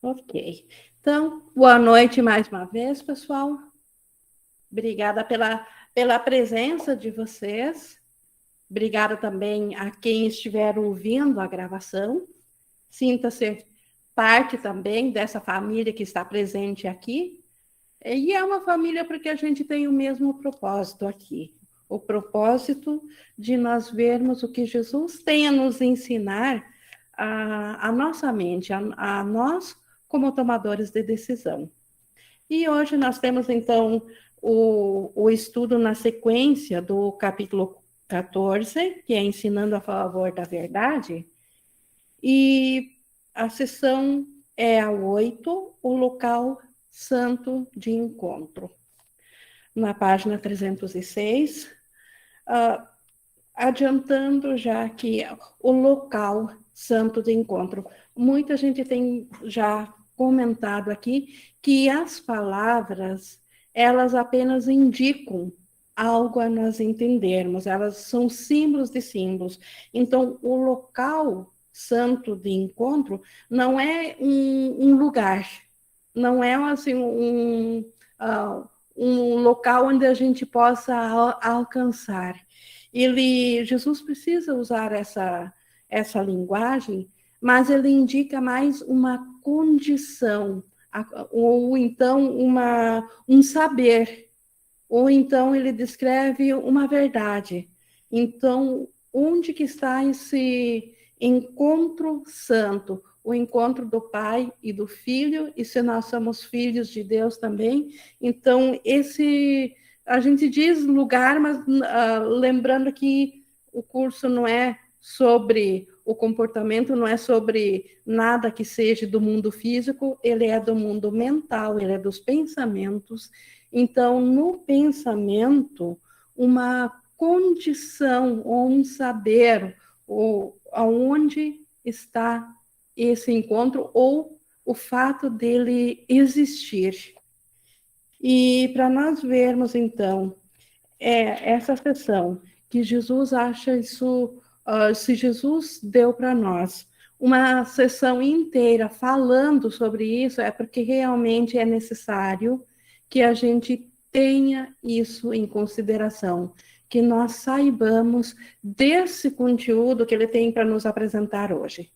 Ok. Então, boa noite mais uma vez, pessoal. Obrigada pela presença de vocês. Obrigada também a quem estiver ouvindo a gravação. Sinta-se parte também dessa família que está presente aqui. E é uma família porque a gente tem o mesmo propósito aqui. O propósito de nós vermos o que Jesus tem a nos ensinar a nossa mente, a nós como tomadores de decisão. E hoje nós temos, então, o estudo na sequência do capítulo 14, que é Ensinando a Favor da Verdade, e a sessão é a 8, o local santo de encontro. Na página 306, adiantando já que o local santo de encontro. Muita gente tem já comentado aqui que as palavras, elas apenas indicam algo a nós entendermos, elas são símbolos de símbolos. Então, o local santo de encontro não é um lugar, não é assim um local onde a gente possa alcançar. Jesus precisa usar essa linguagem, mas ele indica mais uma condição, ou então um saber, ou então ele descreve uma verdade. Então, onde que está esse encontro santo? O encontro do Pai e do Filho, e se nós somos filhos de Deus também, então a gente diz lugar, mas lembrando que o curso não é sobre o comportamento, não é sobre nada que seja do mundo físico, ele é do mundo mental, ele é dos pensamentos. Então, no pensamento, uma condição ou um saber, ou aonde está esse encontro, ou o fato dele existir. E para nós vermos, então, essa sessão, que Jesus acha isso, se Jesus deu para nós uma sessão inteira falando sobre isso, é porque realmente é necessário que a gente tenha isso em consideração, que nós saibamos desse conteúdo que ele tem para nos apresentar hoje.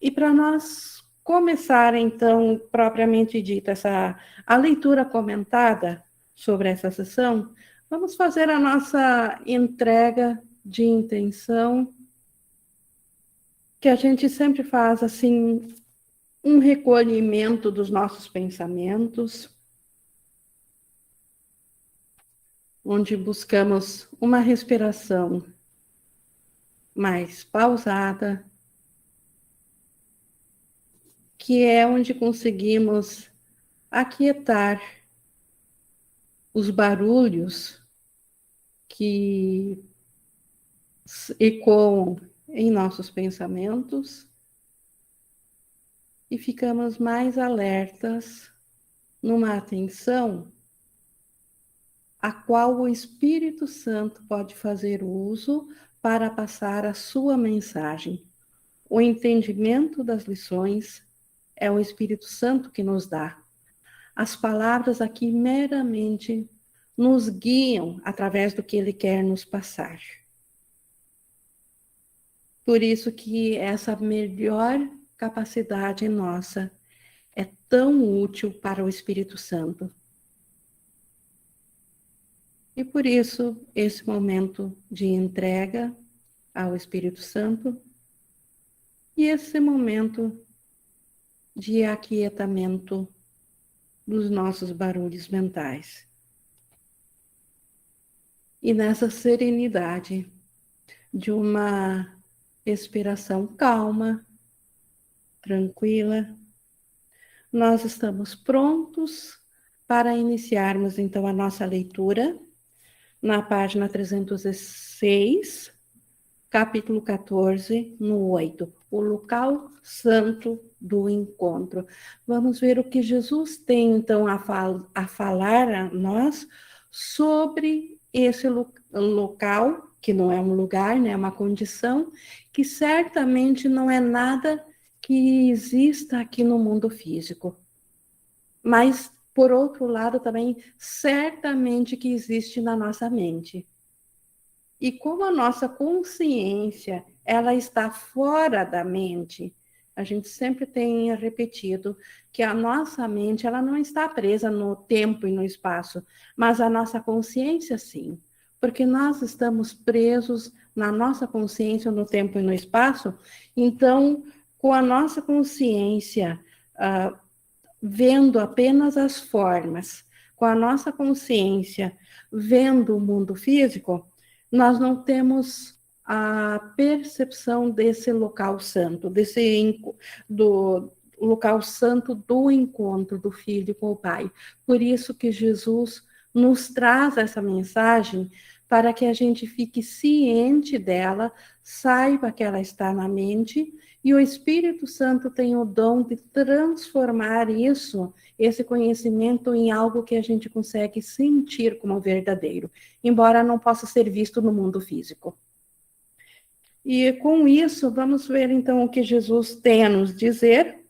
E para nós começar, então, propriamente dita, a leitura comentada sobre essa sessão, vamos fazer a nossa entrega de intenção, que a gente sempre faz, assim, um recolhimento dos nossos pensamentos, onde buscamos uma respiração mais pausada, que é onde conseguimos aquietar os barulhos que ecoam em nossos pensamentos e ficamos mais alertas numa atenção a qual o Espírito Santo pode fazer uso para passar a sua mensagem. O entendimento das lições é o Espírito Santo que nos dá. As palavras aqui meramente nos guiam através do que ele quer nos passar. Por isso que essa melhor capacidade nossa é tão útil para o Espírito Santo. E por isso, esse momento de entrega ao Espírito Santo e esse momento de aquietamento dos nossos barulhos mentais. E nessa serenidade de uma respiração calma, tranquila, nós estamos prontos para iniciarmos então a nossa leitura na página 306, capítulo 14, no 8, o local santo do encontro. Vamos ver o que Jesus tem então a falar a nós sobre esse local, que não é um lugar, né, é uma condição, que certamente não é nada que exista aqui no mundo físico. Mas, por outro lado, também, certamente que existe na nossa mente. E como a nossa consciência, ela está fora da mente, a gente sempre tem repetido que a nossa mente, ela não está presa no tempo e no espaço, mas a nossa consciência, sim. Porque nós estamos presos na nossa consciência no tempo e no espaço, então, com a nossa consciência vendo apenas as formas, com a nossa consciência vendo o mundo físico, nós não temos a percepção desse local santo, do local santo do encontro do filho com o Pai. Por isso que Jesus nos traz essa mensagem para que a gente fique ciente dela, saiba que ela está na mente, e o Espírito Santo tem o dom de transformar isso, esse conhecimento, em algo que a gente consegue sentir como verdadeiro, embora não possa ser visto no mundo físico. E com isso, vamos ver então o que Jesus tem a nos dizer.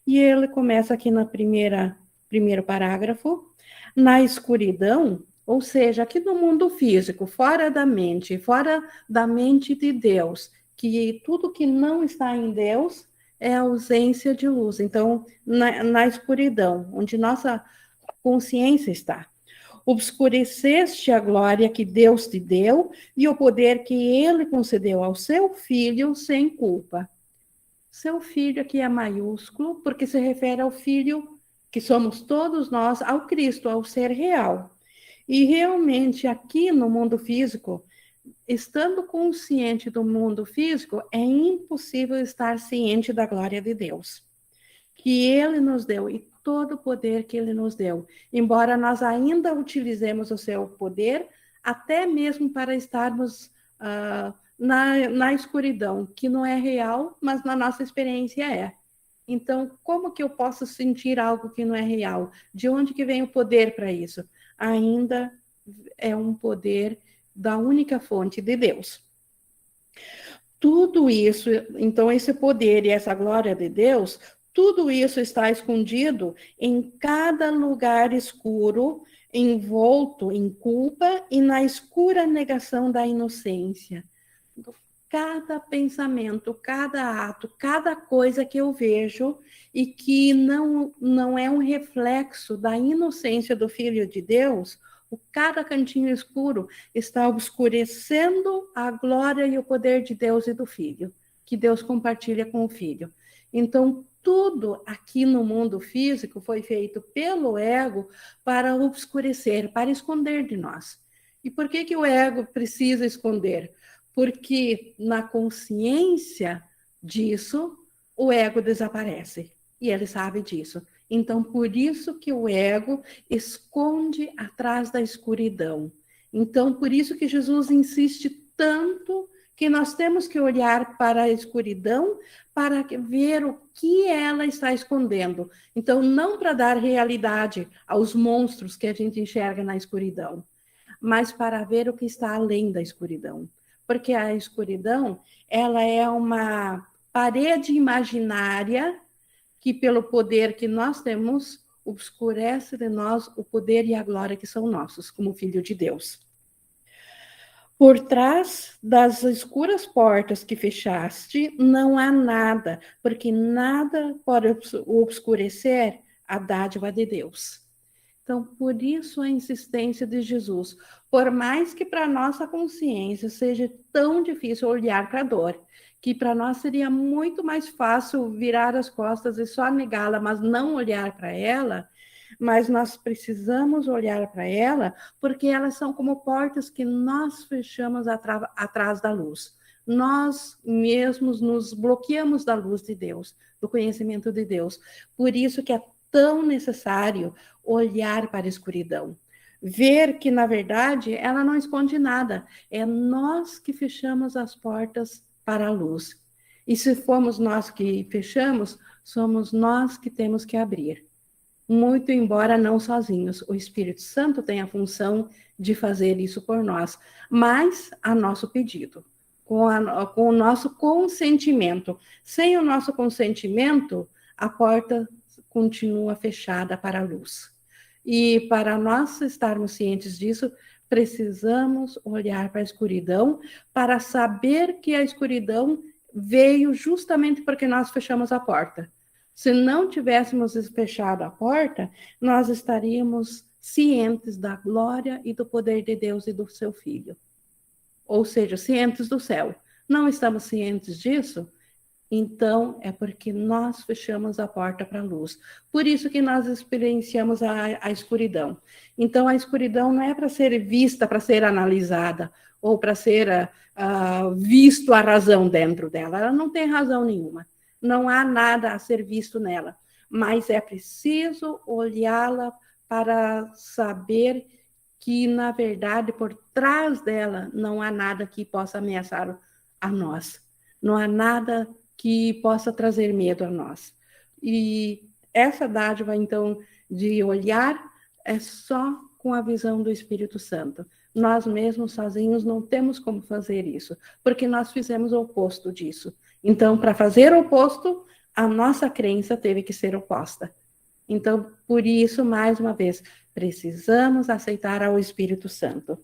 E ele começa aqui no primeiro parágrafo. Na escuridão, ou seja, aqui no mundo físico, fora da mente de Deus, que tudo que não está em Deus é a ausência de luz. Então, na escuridão, onde nossa consciência está. Obscureceste a glória que Deus te deu e o poder que ele concedeu ao seu filho sem culpa. Seu filho aqui é maiúsculo, porque se refere ao filho que somos todos nós, ao Cristo, ao ser real. E realmente aqui no mundo físico, estando consciente do mundo físico, é impossível estar ciente da glória de Deus, que ele nos deu e todo o poder que ele nos deu. Embora nós ainda utilizemos o seu poder, até mesmo para estarmos na escuridão, que não é real, mas na nossa experiência é. Então, como que eu posso sentir algo que não é real? De onde que vem o poder para isso? Ainda é um poder da única fonte de Deus. Tudo isso, então esse poder e essa glória de Deus, tudo isso está escondido em cada lugar escuro, envolto em culpa e na escura negação da inocência. Cada pensamento, cada ato, cada coisa que eu vejo e que não é um reflexo da inocência do Filho de Deus, cada cantinho escuro está obscurecendo a glória e o poder de Deus e do Filho, que Deus compartilha com o Filho. Então, tudo aqui no mundo físico foi feito pelo ego para obscurecer, para esconder de nós. E por que o ego precisa esconder? Porque na consciência disso, o ego desaparece. E ele sabe disso. Então, por isso que o ego esconde atrás da escuridão. Então, por isso que Jesus insiste tanto que nós temos que olhar para a escuridão para ver o que ela está escondendo. Então, não para dar realidade aos monstros que a gente enxerga na escuridão, mas para ver o que está além da escuridão. Porque a escuridão, ela é uma parede imaginária que pelo poder que nós temos, obscurece de nós o poder e a glória que são nossos, como filho de Deus. Por trás das escuras portas que fechaste, não há nada, porque nada pode obscurecer a dádiva de Deus. Então, por isso a insistência de Jesus. Por mais que para nossa consciência seja tão difícil olhar para a dor, que para nós seria muito mais fácil virar as costas e só negá-la, mas não olhar para ela, mas nós precisamos olhar para ela, porque elas são como portas que nós fechamos atrás da luz. Nós mesmos nos bloqueamos da luz de Deus, do conhecimento de Deus. Por isso que é tão necessário olhar para a escuridão. Ver que, na verdade, ela não esconde nada. É nós que fechamos as portas para a luz. E se formos nós que fechamos, somos nós que temos que abrir. Muito embora não sozinhos. O Espírito Santo tem a função de fazer isso por nós, mas a nosso pedido. com o nosso consentimento. Sem o nosso consentimento, a porta continua fechada para a luz. E para nós estarmos cientes disso, precisamos olhar para a escuridão, para saber que a escuridão veio justamente porque nós fechamos a porta. Se não tivéssemos fechado a porta, nós estaríamos cientes da glória e do poder de Deus e do seu Filho. Ou seja, cientes do céu. Não estamos cientes disso? Então, é porque nós fechamos a porta para a luz. Por isso que nós experienciamos a escuridão. Então, a escuridão não é para ser vista, para ser analisada, ou para ser visto a razão dentro dela. Ela não tem razão nenhuma. Não há nada a ser visto nela. Mas é preciso olhá-la para saber que, na verdade, por trás dela não há nada que possa ameaçar a nós. Não há nada que possa trazer medo a nós. E essa dádiva, então, de olhar é só com a visão do Espírito Santo. Nós mesmos sozinhos não temos como fazer isso, porque nós fizemos o oposto disso. Então, para fazer o oposto, a nossa crença teve que ser oposta. Então, por isso, mais uma vez, precisamos aceitar ao Espírito Santo.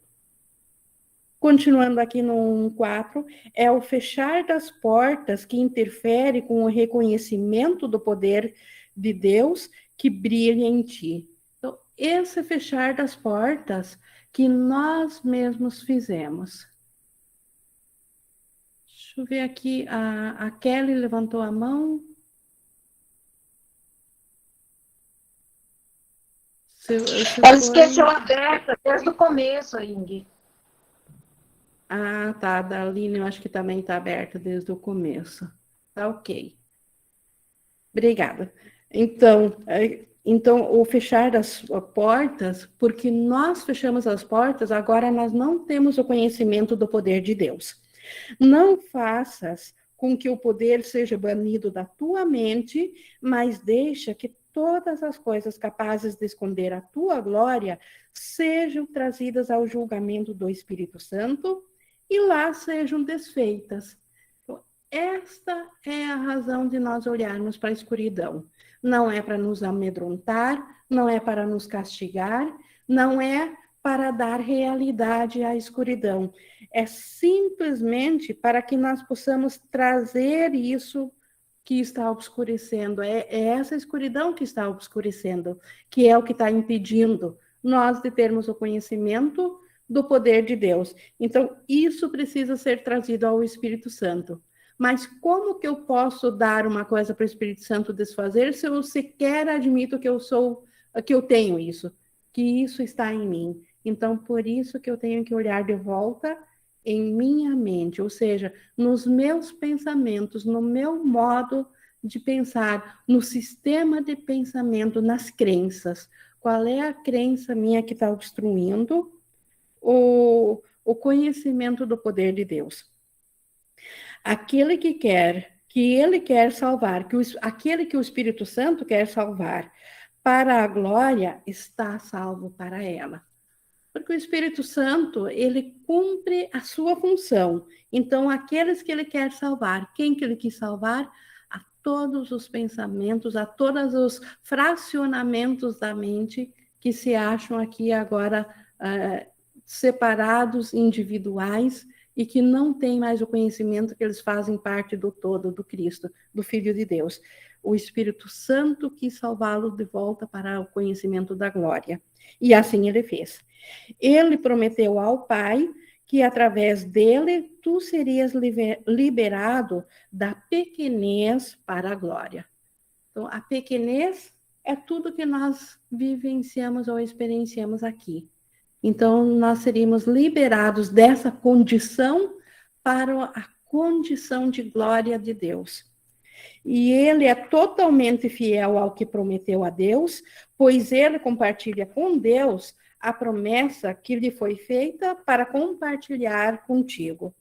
Continuando aqui no 1.4, é o fechar das portas que interfere com o reconhecimento do poder de Deus que brilha em ti. Então, esse fechar das portas que nós mesmos fizemos. Deixa eu ver aqui, a Kelly levantou a mão. Ela esqueceu aberta desde o começo, Ingrid. Ah, tá. A da Aline, eu acho que também está aberta desde o começo. Tá ok. Obrigada. Então, o fechar das portas, porque nós fechamos as portas, agora nós não temos o conhecimento do poder de Deus. Não faças com que o poder seja banido da tua mente, mas deixa que todas as coisas capazes de esconder a tua glória sejam trazidas ao julgamento do Espírito Santo e lá sejam desfeitas. Então, esta é a razão de nós olharmos para a escuridão. Não é para nos amedrontar, não é para nos castigar, não é para dar realidade à escuridão. É simplesmente para que nós possamos trazer isso que está obscurecendo. É essa escuridão que está obscurecendo, que é o que está impedindo nós de termos o conhecimento do poder de Deus. Então, isso precisa ser trazido ao Espírito Santo. Mas como que eu posso dar uma coisa para o Espírito Santo desfazer se eu sequer admito que eu tenho isso, que isso está em mim? Então, por isso que eu tenho que olhar de volta em minha mente, ou seja, nos meus pensamentos, no meu modo de pensar, no sistema de pensamento, nas crenças. Qual é a crença minha que está obstruindo o conhecimento do poder de Deus? Aquele que ele quer salvar, aquele que o Espírito Santo quer salvar para a glória, está salvo para ela. Porque o Espírito Santo, ele cumpre a sua função. Então, aqueles que ele quer salvar, quem que ele quis salvar? A todos os pensamentos, a todos os fracionamentos da mente que se acham aqui agora separados, individuais, e que não têm mais o conhecimento que eles fazem parte do todo, do Cristo, do Filho de Deus. O Espírito Santo quis salvá-lo de volta para o conhecimento da glória. E assim ele fez. Ele prometeu ao Pai que através dele tu serias liberado da pequenez para a glória. Então, a pequenez é tudo que nós vivenciamos ou experienciamos aqui. Então, nós seríamos liberados dessa condição para a condição de glória de Deus. E ele é totalmente fiel ao que prometeu a Deus, pois ele compartilha com Deus a promessa que lhe foi feita para compartilhar contigo.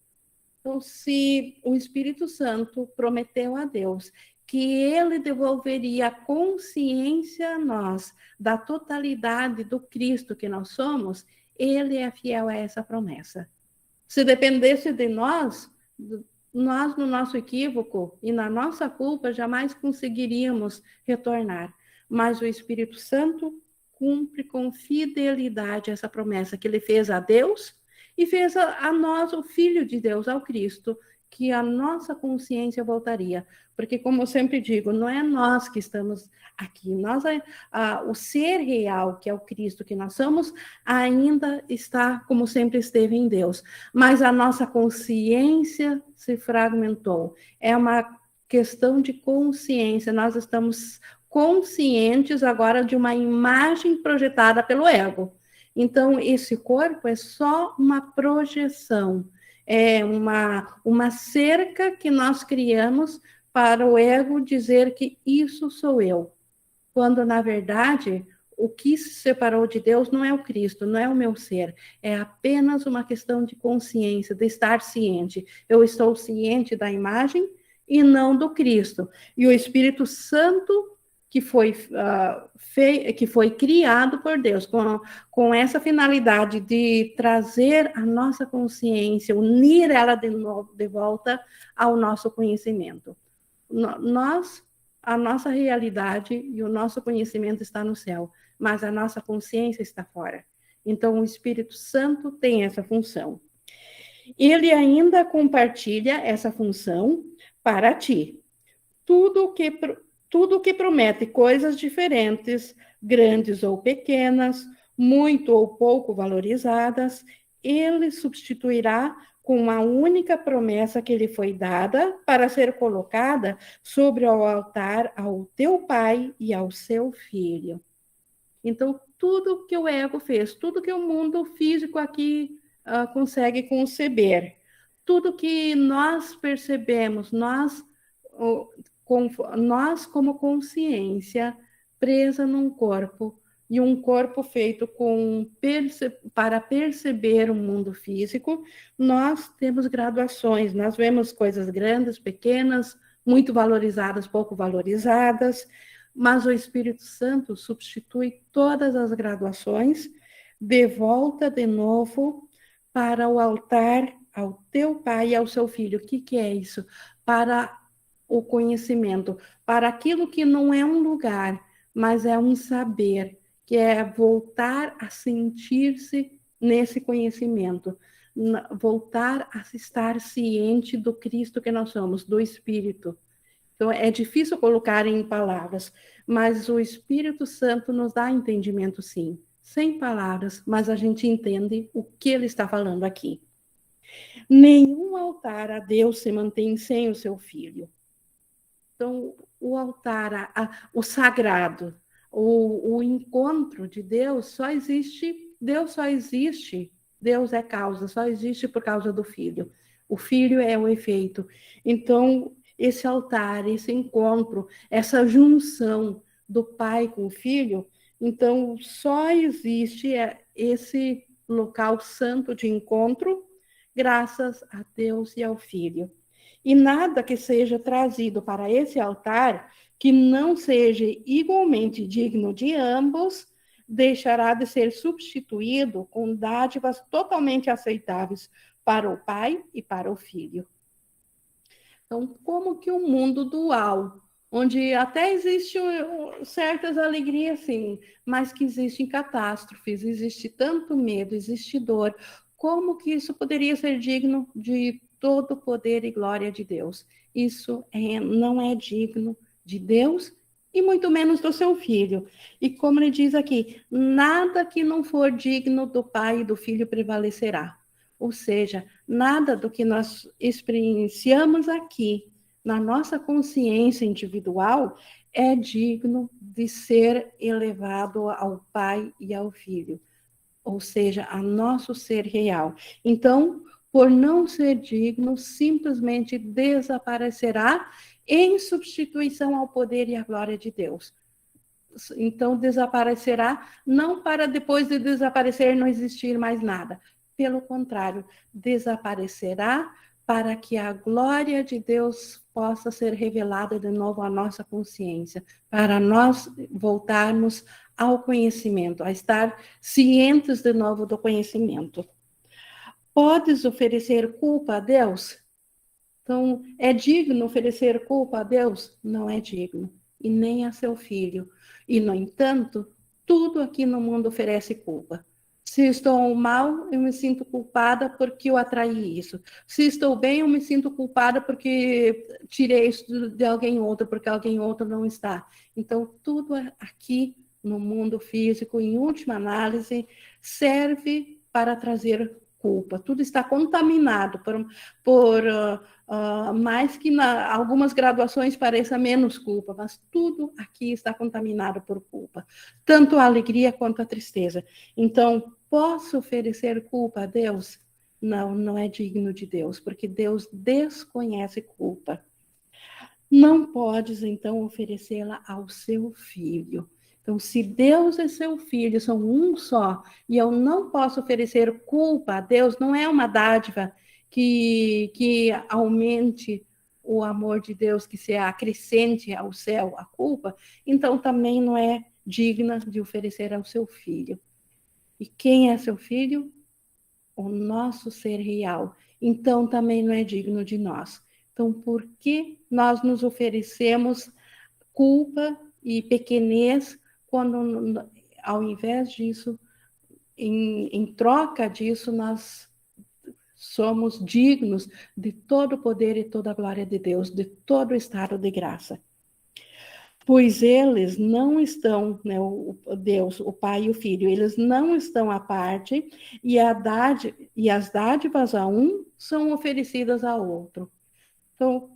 Então, se o Espírito Santo prometeu a Deus que ele devolveria a consciência a nós da totalidade do Cristo que nós somos, ele é fiel a essa promessa. Se dependesse de nós, Nós, no nosso equívoco e na nossa culpa, jamais conseguiríamos retornar. Mas o Espírito Santo cumpre com fidelidade essa promessa que ele fez a Deus e fez a nós, o Filho de Deus, ao Cristo, que a nossa consciência voltaria. Porque, como eu sempre digo, não é nós que estamos aqui, o ser real, que é o Cristo que nós somos, ainda está, como sempre esteve, em Deus. Mas a nossa consciência se fragmentou. É uma questão de consciência. Nós estamos conscientes agora de uma imagem projetada pelo ego. Então, esse corpo é só uma projeção, é uma cerca que nós criamos para o ego dizer que isso sou eu. Quando, na verdade, o que se separou de Deus não é o Cristo, não é o meu ser, é apenas uma questão de consciência, de estar ciente. Eu estou ciente da imagem e não do Cristo. E o Espírito Santo que foi criado por Deus, com essa finalidade de trazer a nossa consciência, unir ela de volta ao nosso conhecimento. A nossa realidade e o nosso conhecimento está no céu, mas a nossa consciência está fora. Então, o Espírito Santo tem essa função. Ele ainda compartilha essa função para ti. Tudo que promete coisas diferentes, grandes ou pequenas, muito ou pouco valorizadas, ele substituirá com uma única promessa que lhe foi dada para ser colocada sobre o altar ao teu pai e ao seu filho. Então, tudo que o ego fez, tudo que o mundo físico aqui consegue conceber, tudo que nós percebemos, nós como consciência presa num corpo, e um corpo feito para perceber o mundo físico, nós temos graduações, nós vemos coisas grandes, pequenas, muito valorizadas, pouco valorizadas, mas o Espírito Santo substitui todas as graduações, de volta de novo para o altar, ao teu pai e ao seu filho. O que é isso? Para o conhecimento, para aquilo que não é um lugar, mas é um saber, que é voltar a sentir-se nesse conhecimento, voltar a estar ciente do Cristo que nós somos, do Espírito. Então, é difícil colocar em palavras, mas o Espírito Santo nos dá entendimento, sim, sem palavras, mas a gente entende o que ele está falando aqui. Nenhum altar a Deus se mantém sem o seu Filho. Então, o altar, o sagrado, o encontro de Deus só existe, Deus é causa, só existe por causa do Filho. O Filho é o efeito. Então, esse altar, esse encontro, essa junção do Pai com o Filho, então só existe esse local santo de encontro graças a Deus e ao Filho. E nada que seja trazido para esse altar que não seja igualmente digno de ambos, deixará de ser substituído com dádivas totalmente aceitáveis para o Pai e para o Filho. Então, como que um mundo dual, onde até existem certas alegrias, sim, mas que existem catástrofes, existe tanto medo, existe dor, como que isso poderia ser digno de todo o poder e glória de Deus? Isso não é digno de Deus e muito menos do seu Filho. E como ele diz aqui, nada que não for digno do Pai e do Filho prevalecerá. Ou seja, nada do que nós experienciamos aqui, na nossa consciência individual, é digno de ser elevado ao Pai e ao Filho. Ou seja, a nosso ser real. Então, por não ser digno, simplesmente desaparecerá em substituição ao poder e à glória de Deus. Então, desaparecerá, não para depois de desaparecer não existir mais nada. Pelo contrário, desaparecerá para que a glória de Deus possa ser revelada de novo à nossa consciência, para nós voltarmos ao conhecimento, a estar cientes de novo do conhecimento. Podes oferecer culpa a Deus? Então, é digno oferecer culpa a Deus? Não é digno, e nem a seu filho. E, no entanto, tudo aqui no mundo oferece culpa. Se estou mal, eu me sinto culpada porque eu atraí isso. Se estou bem, eu me sinto culpada porque tirei isso de alguém outro, porque alguém outro não está. Então, tudo aqui no mundo físico, em última análise, serve para trazer culpa. Tudo está contaminado mais que algumas graduações pareça menos culpa, mas tudo aqui está contaminado por culpa, tanto a alegria quanto a tristeza. Então, posso oferecer culpa a Deus? Não, não é digno de Deus, porque Deus desconhece culpa. Não podes, então, oferecê-la ao seu filho. Então, se Deus e seu filho são um só, e eu não posso oferecer culpa a Deus, não é uma dádiva que aumente o amor de Deus, que se acrescente ao céu a culpa, então também não é digna de oferecer ao seu filho. E quem é seu filho? O nosso ser real. Então também não é digno de nós. Então, por que nós nos oferecemos culpa e pequenez quando, ao invés disso, em troca disso, nós somos dignos de todo o poder e toda a glória de Deus, de todo o estado de graça? Pois eles não estão, né, o Deus, o Pai e o Filho, eles não estão à parte, e as dádivas a um são oferecidas ao outro. Então,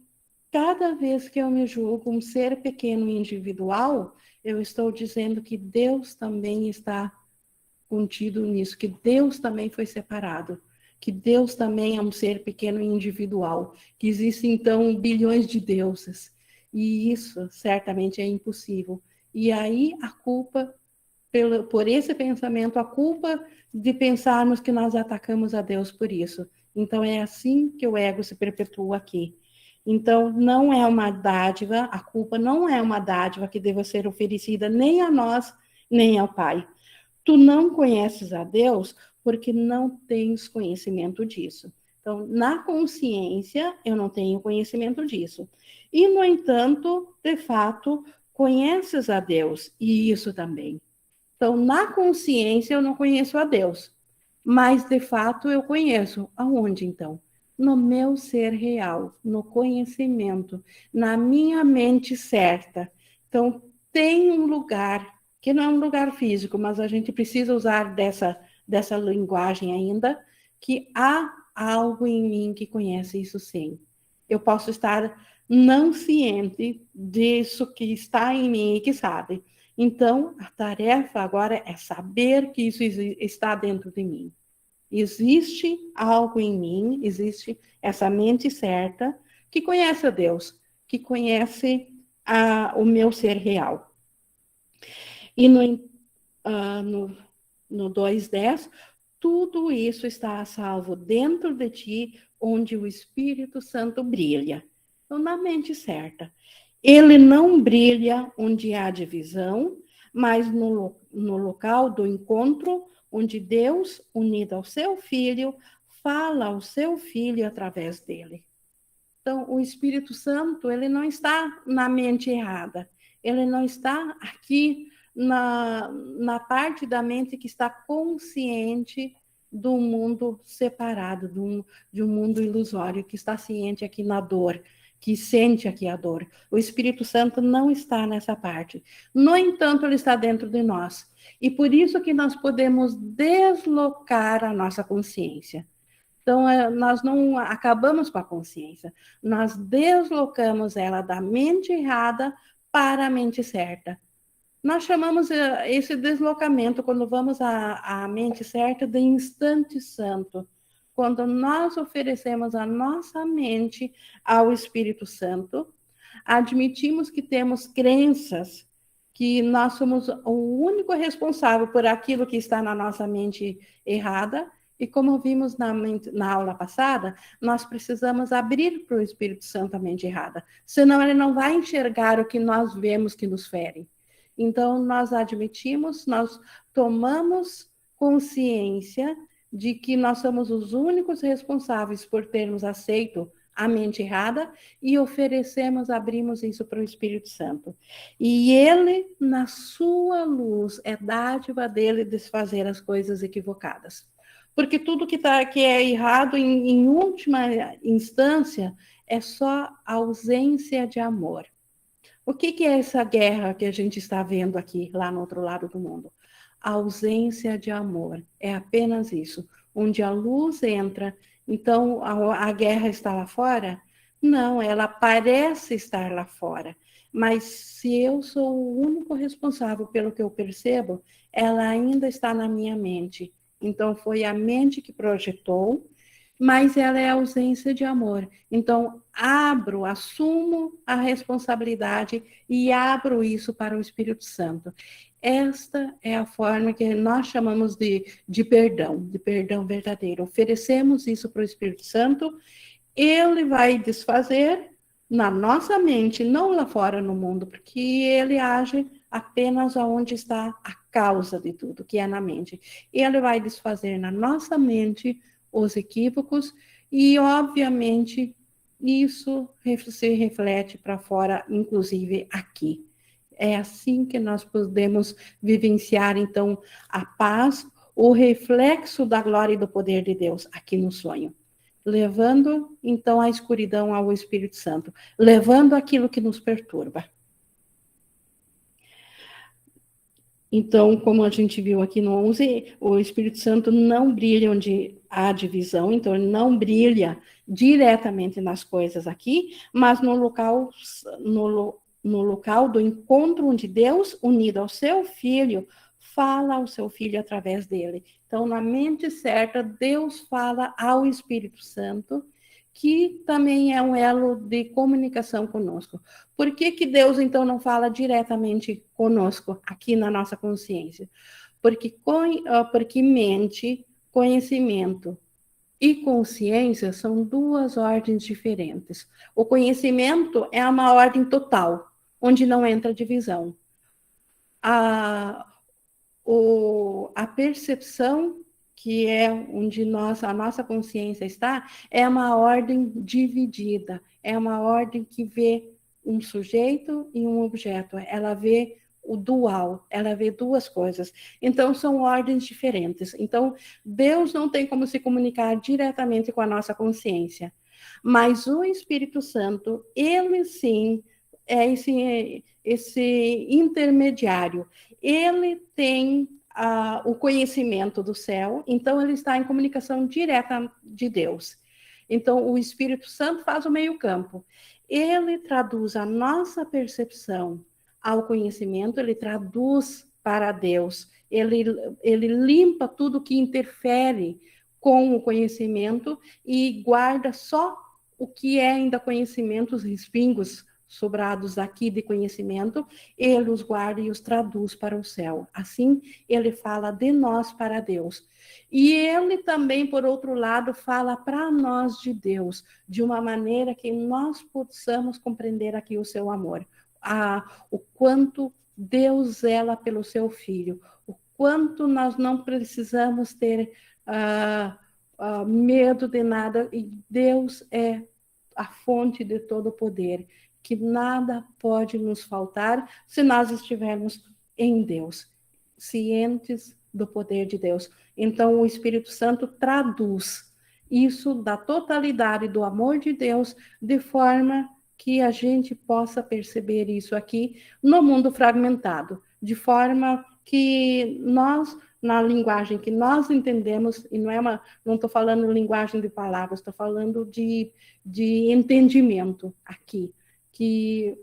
cada vez que eu me julgo um ser pequeno e individual, eu estou dizendo que Deus também está contido nisso, que Deus também foi separado, que Deus também é um ser pequeno e individual, que existem, então, bilhões de deuses. E isso certamente é impossível. E aí a culpa, por esse pensamento, a culpa de pensarmos que nós atacamos a Deus por isso. Então é assim que o ego se perpetua aqui. Então não é uma dádiva, a culpa não é uma dádiva que deva ser oferecida nem a nós, nem ao Pai. Tu não conheces a Deus porque não tens conhecimento disso. Então, na consciência, eu não tenho conhecimento disso. E, no entanto, de fato, conheces a Deus, e isso também. Então, na consciência, eu não conheço a Deus, mas, de fato, eu conheço. Aonde, então? No meu ser real, no conhecimento, na minha mente certa. Então, tem um lugar, que não é um lugar físico, mas a gente precisa usar dessa linguagem ainda, que há algo em mim que conhece isso sim. Eu posso estar não ciente disso que está em mim e que sabe. Então, a tarefa agora é saber que isso está dentro de mim. Existe algo em mim, existe essa mente certa que conhece a Deus, que conhece o meu ser real. E no 2:10, tudo isso está a salvo dentro de ti, onde o Espírito Santo brilha. Então, na mente certa. Ele não brilha onde há divisão, mas no local do encontro, onde Deus, unido ao seu Filho, fala ao seu Filho através dele. Então, o Espírito Santo, ele não está na mente errada. Ele não está aqui na parte da mente que está consciente do mundo separado, de um mundo ilusório, que está ciente aqui na dor, que sente aqui a dor. O Espírito Santo não está nessa parte. No entanto, ele está dentro de nós. E por isso que nós podemos deslocar a nossa consciência. Então, nós não acabamos com a consciência, nós deslocamos ela da mente errada para a mente certa. Nós chamamos esse deslocamento, quando vamos à mente certa, de instante santo. Quando nós oferecemos a nossa mente ao Espírito Santo, admitimos que temos crenças, que nós somos o único responsável por aquilo que está na nossa mente errada, e como vimos na aula passada, nós precisamos abrir para o Espírito Santo a mente errada, senão ele não vai enxergar o que nós vemos que nos fere. Então, nós admitimos, nós tomamos consciência de que nós somos os únicos responsáveis por termos aceito a mente errada e oferecemos, abrimos isso para o Espírito Santo. E ele, na sua luz, é dádiva dele desfazer as coisas equivocadas. Porque tudo que é errado, em última instância, é só ausência de amor. O que é essa guerra que a gente está vendo aqui, lá no outro lado do mundo? A ausência de amor. É apenas isso. Onde a luz entra, então a guerra está lá fora? Não, ela parece estar lá fora. Mas se eu sou o único responsável pelo que eu percebo, ela ainda está na minha mente. Então foi a mente que projetou, mas ela é ausência de amor. Então, assumo a responsabilidade e abro isso para o Espírito Santo. Esta é a forma que nós chamamos de perdão verdadeiro. Oferecemos isso para o Espírito Santo, ele vai desfazer na nossa mente, não lá fora no mundo, porque ele age apenas onde está a causa de tudo, que é na mente. Ele vai desfazer na nossa mente os equívocos e, obviamente, isso se reflete para fora, inclusive aqui. É assim que nós podemos vivenciar, então, a paz, o reflexo da glória e do poder de Deus aqui no sonho. Levando, então, a escuridão ao Espírito Santo, levando aquilo que nos perturba. Então, como a gente viu aqui no 11, o Espírito Santo não brilha onde há divisão, então ele não brilha diretamente nas coisas aqui, mas no local do encontro onde Deus, unido ao seu Filho, fala ao seu Filho através dele. Então, na mente certa, Deus fala ao Espírito Santo, que também é um elo de comunicação conosco. Por que Deus, então, não fala diretamente conosco, aqui na nossa consciência? Porque mente, conhecimento e consciência são duas ordens diferentes. O conhecimento é uma ordem total, onde não entra divisão. A percepção, que é onde a nossa consciência está, é uma ordem dividida, é uma ordem que vê um sujeito e um objeto, ela vê o dual, ela vê duas coisas. Então, são ordens diferentes. Então, Deus não tem como se comunicar diretamente com a nossa consciência, mas o Espírito Santo, ele sim é esse intermediário. Ele tem o conhecimento do céu, então ele está em comunicação direta de Deus. Então, o Espírito Santo faz o meio-campo. Ele traduz a nossa percepção ao conhecimento, ele traduz para Deus, ele limpa tudo que interfere com o conhecimento e guarda só o que é ainda conhecimento, os respingos sobrados aqui de conhecimento, ele os guarda e os traduz para o céu. Assim, ele fala de nós para Deus. E ele também, por outro lado, fala para nós de Deus, de uma maneira que nós possamos compreender aqui o seu amor. O quanto Deus zela pelo seu Filho, o quanto nós não precisamos ter medo de nada, e Deus é a fonte de todo o poder, que nada pode nos faltar se nós estivermos em Deus, cientes do poder de Deus. Então, o Espírito Santo traduz isso da totalidade do amor de Deus, de forma que a gente possa perceber isso aqui no mundo fragmentado, de forma que nós, na linguagem que nós entendemos, e não estou falando linguagem de palavras, estou falando de entendimento aqui, que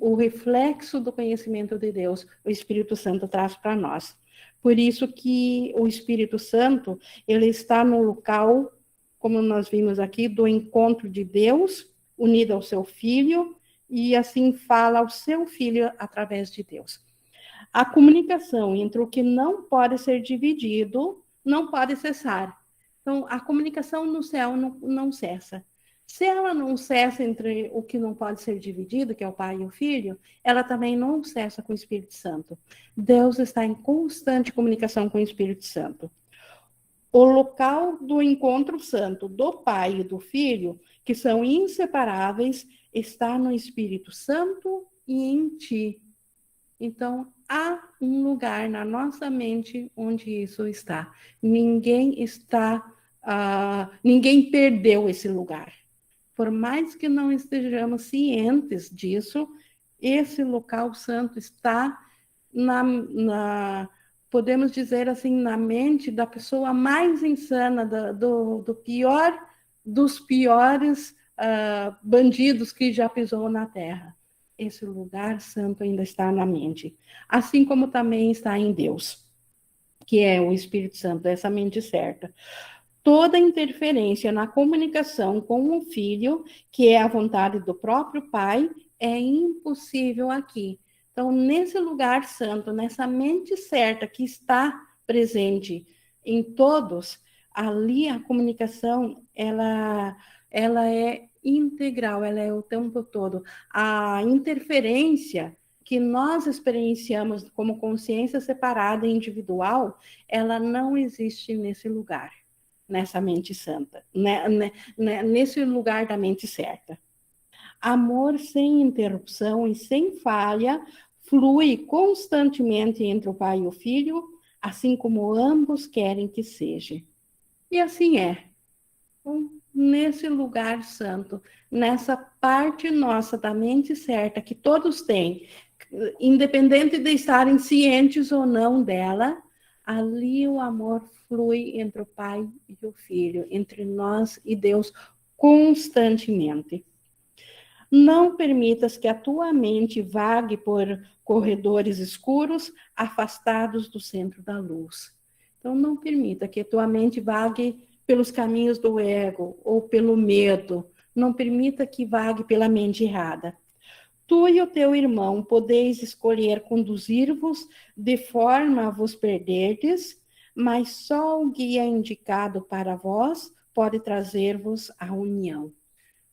o reflexo do conhecimento de Deus, o Espírito Santo traz para nós. Por isso que o Espírito Santo, ele está no local, como nós vimos aqui, do encontro de Deus, unido ao seu Filho, e assim fala ao seu Filho através de Deus. A comunicação entre o que não pode ser dividido não pode cessar. Então, a comunicação no céu não cessa. Se ela não cessa entre o que não pode ser dividido, que é o Pai e o Filho, ela também não cessa com o Espírito Santo. Deus está em constante comunicação com o Espírito Santo. O local do encontro santo do Pai e do Filho, que são inseparáveis, está no Espírito Santo e em ti. Então, há um lugar na nossa mente onde isso está. Ninguém perdeu esse lugar. Por mais que não estejamos cientes disso, esse local santo está podemos dizer assim, na mente da pessoa mais insana, do pior dos piores bandidos que já pisou na Terra. Esse lugar santo ainda está na mente, assim como também está em Deus, que é o Espírito Santo, essa mente certa. Toda interferência na comunicação com o Filho, que é a vontade do próprio Pai, é impossível aqui. Então, nesse lugar santo, nessa mente certa que está presente em todos, ali a comunicação, ela é integral, ela é o tempo todo. A interferência que nós experienciamos como consciência separada e individual, ela não existe nesse lugar, nessa mente santa, nesse lugar da mente certa. Amor sem interrupção e sem falha flui constantemente entre o Pai e o Filho, assim como ambos querem que seja. E assim é. Então, nesse lugar santo, nessa parte nossa da mente certa, que todos têm, independente de estarem cientes ou não dela, ali o amor flui entre o Pai e o Filho, entre nós e Deus, constantemente. Não permitas que a tua mente vague por corredores escuros, afastados do centro da luz. Então, não permita que a tua mente vague pelos caminhos do ego ou pelo medo. Não permita que vague pela mente errada. Tu e o teu irmão podeis escolher conduzir-vos de forma a vos perderdes, mas só o guia indicado para vós pode trazer-vos à união.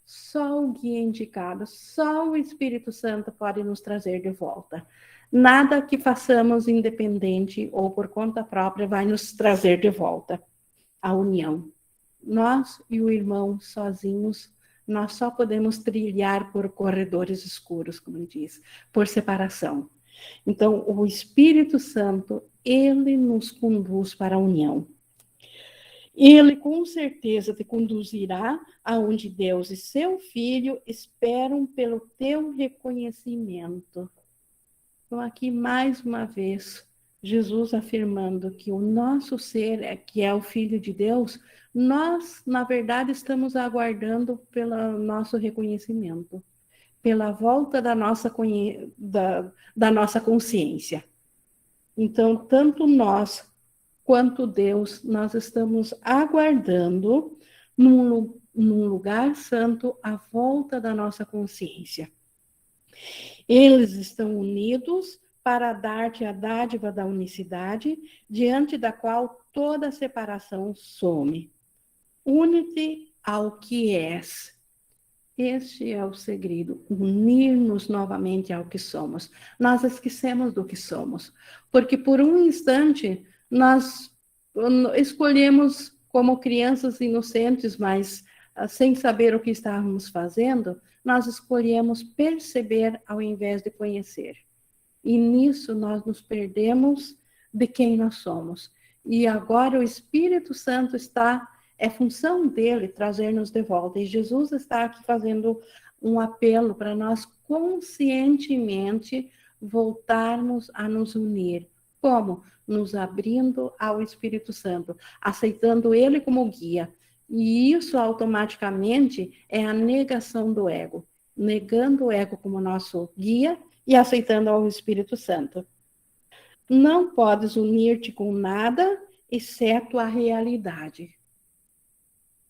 Só o guia indicado, só o Espírito Santo pode nos trazer de volta. Nada que façamos independente ou por conta própria vai nos trazer de volta à união. Nós e o irmão sozinhos, nós só podemos trilhar por corredores escuros, como ele diz, por separação. Então, o Espírito Santo, ele nos conduz para a união. Ele com certeza te conduzirá aonde Deus e seu Filho esperam pelo teu reconhecimento. Então, aqui mais uma vez, Jesus afirmando que o nosso ser, que é o Filho de Deus, nós, na verdade, estamos aguardando pelo nosso reconhecimento, pela volta da nossa consciência. Então, tanto nós quanto Deus, nós estamos aguardando num lugar santo a volta da nossa consciência. Eles estão unidos para dar-te a dádiva da unicidade, diante da qual toda separação some. Une-te ao que és. Este é o segredo, unir-nos novamente ao que somos. Nós esquecemos do que somos, porque por um instante nós escolhemos como crianças inocentes, mas sem saber o que estávamos fazendo, nós escolhemos perceber ao invés de conhecer. E nisso nós nos perdemos de quem nós somos. E agora o Espírito Santo é função dele trazer-nos de volta. E Jesus está aqui fazendo um apelo para nós conscientemente voltarmos a nos unir. Como? Nos abrindo ao Espírito Santo, aceitando ele como guia. E isso automaticamente é a negação do ego. Negando o ego como nosso guia e aceitando ao Espírito Santo. Não podes unir-te com nada, exceto a realidade.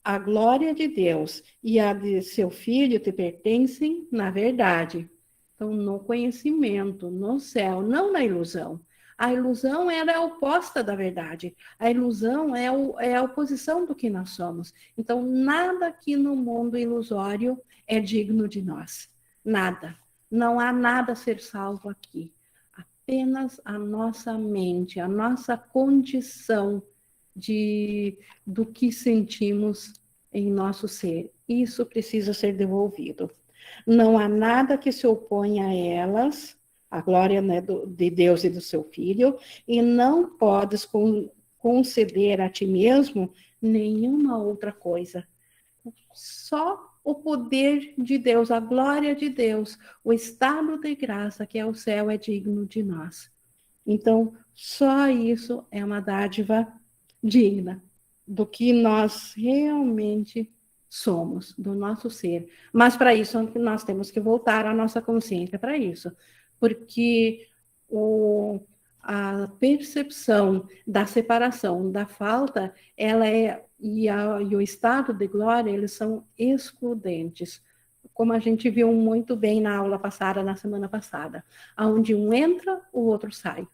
A glória de Deus e a de seu Filho te pertencem na verdade. Então, no conhecimento, no céu, não na ilusão. A ilusão era a oposta da verdade. A ilusão é a oposição do que nós somos. Então, nada aqui no mundo ilusório é digno de nós. Nada. Não há nada a ser salvo aqui. Apenas a nossa mente, a nossa condição do que sentimos em nosso ser. Isso precisa ser devolvido. Não há nada que se oponha a elas, a glória, né, de Deus e do seu Filho, e não podes conceder a ti mesmo nenhuma outra coisa. Só o poder de Deus, a glória de Deus, o estado de graça que é o céu é digno de nós. Então, só isso é uma dádiva digna do que nós realmente somos, do nosso ser. Mas para isso nós temos que voltar à nossa consciência para isso, porque a percepção da separação, da falta, ela e o estado de glória, eles são excludentes, como a gente viu muito bem na aula passada, na semana passada, onde um entra, o outro sai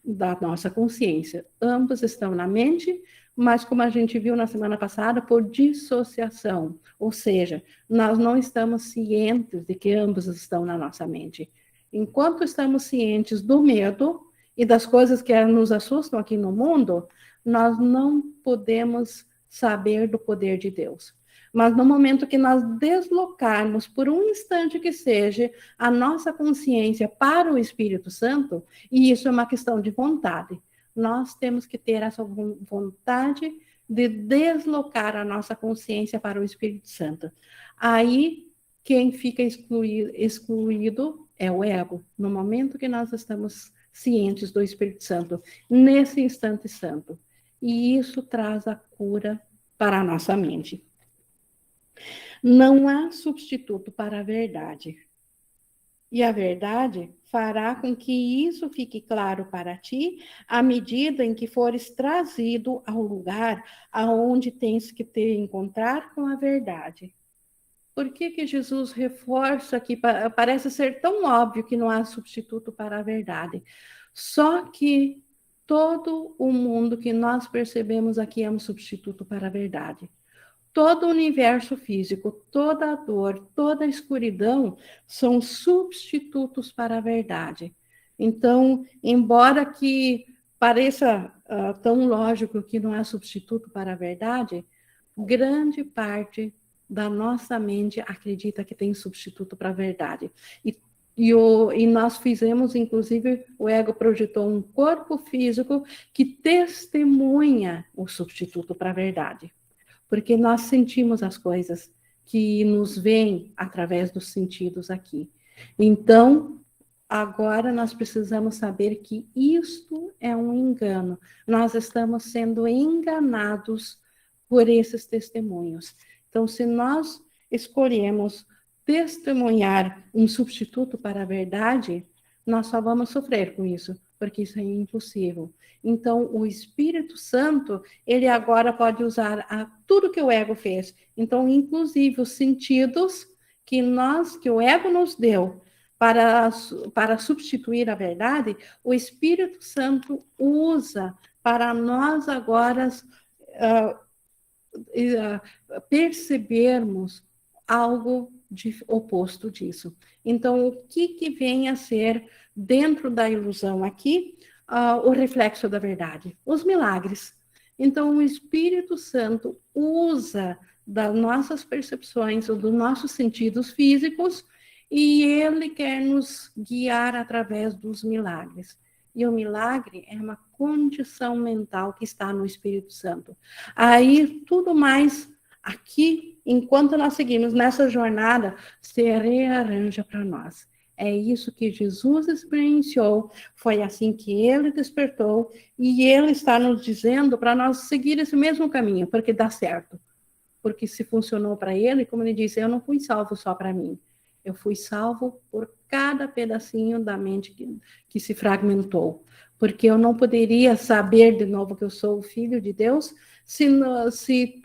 da nossa consciência. Ambos estão na mente, mas como a gente viu na semana passada, por dissociação, ou seja, nós não estamos cientes de que ambos estão na nossa mente. Enquanto estamos cientes do medo e das coisas que nos assustam aqui no mundo, nós não podemos saber do poder de Deus. Mas no momento que nós deslocarmos, por um instante que seja, a nossa consciência para o Espírito Santo, e isso é uma questão de vontade, nós temos que ter essa vontade de deslocar a nossa consciência para o Espírito Santo. Aí, quem fica excluído é o ego. No momento que nós estamos cientes do Espírito Santo, nesse instante santo. E isso traz a cura para a nossa mente. Não há substituto para a verdade. E a verdade fará com que isso fique claro para ti à medida em que fores trazido ao lugar aonde tens que te encontrar com a verdade. Por que Jesus reforça que parece ser tão óbvio que não há substituto para a verdade? Só que todo o mundo que nós percebemos aqui é um substituto para a verdade. Todo o universo físico, toda a dor, toda a escuridão são substitutos para a verdade. Então, embora que pareça tão lógico que não há substituto para a verdade, grande parte da nossa mente acredita que tem substituto para a verdade. E nós fizemos, inclusive, o ego projetou um corpo físico que testemunha o substituto para a verdade. Porque nós sentimos as coisas que nos vêm através dos sentidos aqui. Então, agora nós precisamos saber que isto é um engano. Nós estamos sendo enganados por esses testemunhos. Então, se nós escolhemos testemunhar um substituto para a verdade, nós só vamos sofrer com isso, porque isso é impossível. Então, o Espírito Santo, ele agora pode usar tudo que o ego fez. Então, inclusive os sentidos que o ego nos deu para substituir a verdade, o Espírito Santo usa para nós agora percebermos algo oposto disso. Então, o que vem a ser, dentro da ilusão aqui, o reflexo da verdade? Os milagres. Então, o Espírito Santo usa das nossas percepções, ou dos nossos sentidos físicos, e ele quer nos guiar através dos milagres. E o milagre é uma condição mental que está no Espírito Santo. Aí, tudo mais aqui, enquanto nós seguimos nessa jornada, se rearranja para nós. É isso que Jesus experienciou, foi assim que ele despertou, e ele está nos dizendo para nós seguir esse mesmo caminho, porque dá certo. Porque se funcionou para ele, como ele disse, eu não fui salvo só para mim. Eu fui salvo por cada pedacinho da mente que se fragmentou. Porque eu não poderia saber de novo que eu sou o Filho de Deus se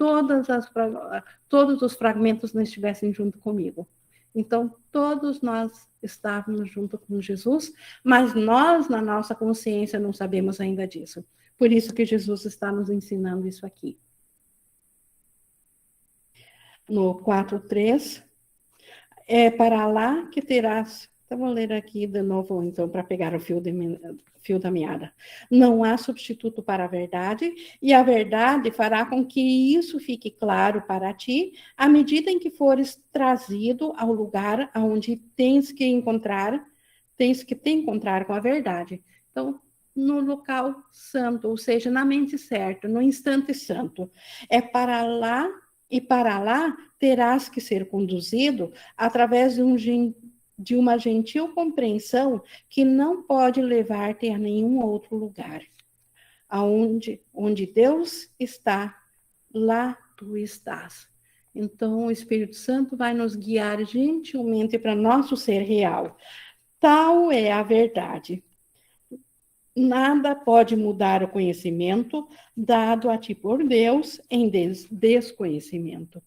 todos os fragmentos não estivessem junto comigo. Então, todos nós estávamos junto com Jesus, mas nós, na nossa consciência, não sabemos ainda disso. Por isso que Jesus está nos ensinando isso aqui. No 4.3, é para lá que terás Então, vou ler aqui de novo, então, para pegar o fio da meada. Não há substituto para a verdade, e a verdade fará com que isso fique claro para ti, à medida em que fores trazido ao lugar onde tens que te encontrar com a verdade. Então, no local santo, ou seja, na mente certa, no instante santo. É para lá, e para lá terás que ser conduzido através de uma gentil compreensão que não pode levar-te a nenhum outro lugar. Onde Deus está, lá tu estás. Então, o Espírito Santo vai nos guiar gentilmente para nosso ser real. Tal é a verdade. Nada pode mudar o conhecimento dado a ti por Deus em desconhecimento.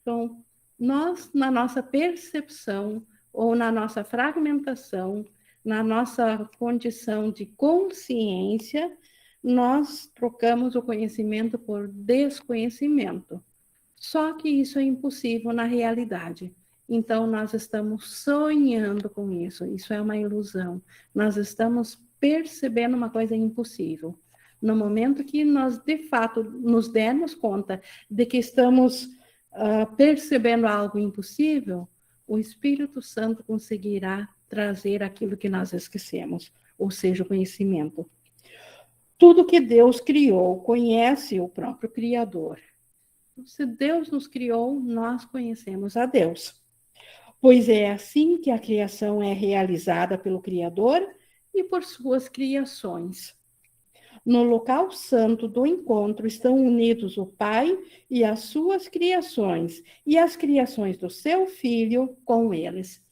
Então, nós, na nossa percepção, ou na nossa fragmentação, na nossa condição de consciência, nós trocamos o conhecimento por desconhecimento. Só que isso é impossível na realidade. Então, nós estamos sonhando com isso. Isso é uma ilusão. Nós estamos percebendo uma coisa impossível. No momento que nós, de fato, nos dermos conta de que estamos percebendo algo impossível, o Espírito Santo conseguirá trazer aquilo que nós esquecemos, ou seja, o conhecimento. Tudo que Deus criou conhece o próprio Criador. Se Deus nos criou, nós conhecemos a Deus. Pois é assim que a criação é realizada pelo Criador e por suas criações. No local santo do encontro estão unidos o Pai e as suas criações, e as criações do seu Filho com eles.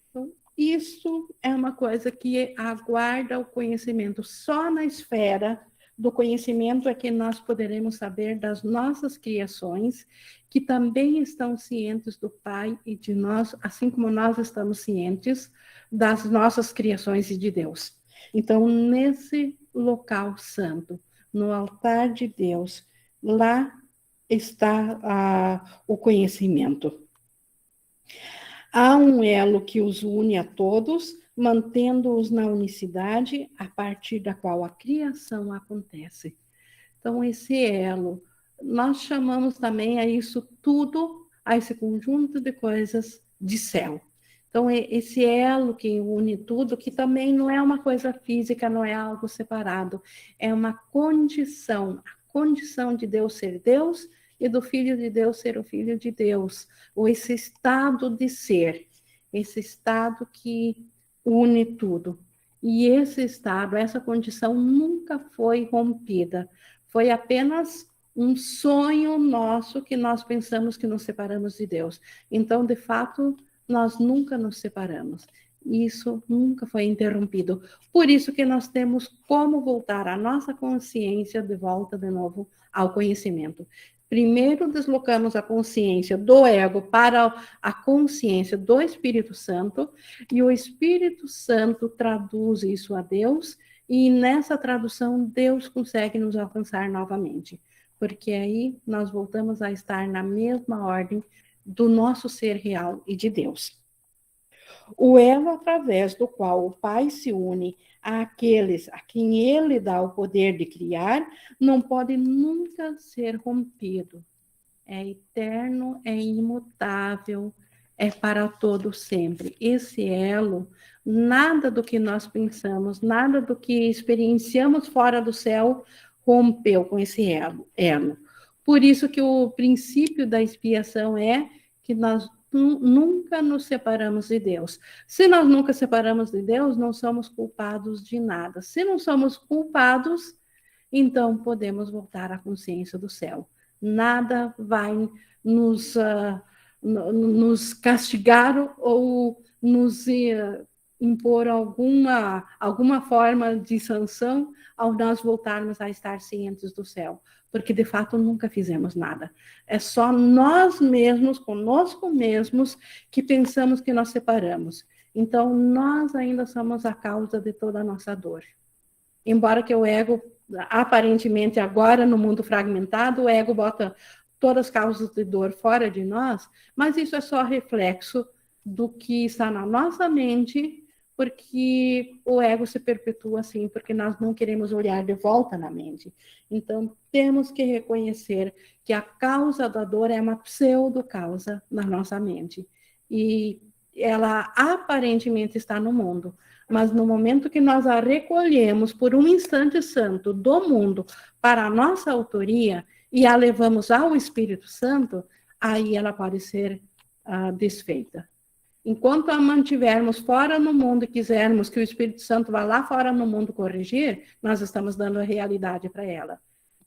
Então, isso é uma coisa que aguarda o conhecimento. Só na esfera do conhecimento é que nós poderemos saber das nossas criações, que também estão cientes do Pai e de nós, assim como nós estamos cientes das nossas criações e de Deus. Então, nesse local santo, no altar de Deus, lá está o conhecimento. Há um elo que os une a todos, mantendo-os na unicidade, a partir da qual a criação acontece. Então, esse elo, nós chamamos também a isso tudo, a esse conjunto de coisas de céu. Então, esse elo que une tudo, que também não é uma coisa física, não é algo separado, é uma condição, a condição de Deus ser Deus e do Filho de Deus ser o Filho de Deus, ou esse estado de ser, esse estado que une tudo. E esse estado, essa condição nunca foi rompida, foi apenas um sonho nosso que nós pensamos que nos separamos de Deus. Então, de fato, nós nunca nos separamos. Isso nunca foi interrompido. Por isso que nós temos como voltar a nossa consciência de volta de novo ao conhecimento. Primeiro deslocamos a consciência do ego para a consciência do Espírito Santo, e o Espírito Santo traduz isso a Deus, e nessa tradução Deus consegue nos alcançar novamente, porque aí nós voltamos a estar na mesma ordem do nosso ser real e de Deus. O elo através do qual o Pai se une àqueles a quem ele dá o poder de criar, não pode nunca ser rompido. É eterno, é imutável, é para todo sempre. Esse elo, nada do que nós pensamos, nada do que experienciamos fora do céu rompeu com esse elo. Por isso que o princípio da expiação é que nós nunca nos separamos de Deus. Se nós nunca separamos de Deus, não somos culpados de nada. Se não somos culpados, então podemos voltar à consciência do céu. Nada vai nos castigar ou nos impor alguma forma de sanção ao nós voltarmos a estar cientes do céu, porque de fato nunca fizemos nada. É só nós mesmos, conosco mesmos, que pensamos que nós separamos. Então, nós ainda somos a causa de toda a nossa dor. Embora que o ego, aparentemente agora no mundo fragmentado, o ego bota todas as causas de dor fora de nós, mas isso é só reflexo do que está na nossa mente, porque o ego se perpetua assim, porque nós não queremos olhar de volta na mente. Então, temos que reconhecer que a causa da dor é uma pseudo-causa na nossa mente. E ela aparentemente está no mundo, mas no momento que nós a recolhemos por um instante santo do mundo para a nossa autoria e a levamos ao Espírito Santo, aí ela pode ser desfeita. Enquanto a mantivermos fora no mundo e quisermos que o Espírito Santo vá lá fora no mundo corrigir, nós estamos dando a realidade para ela.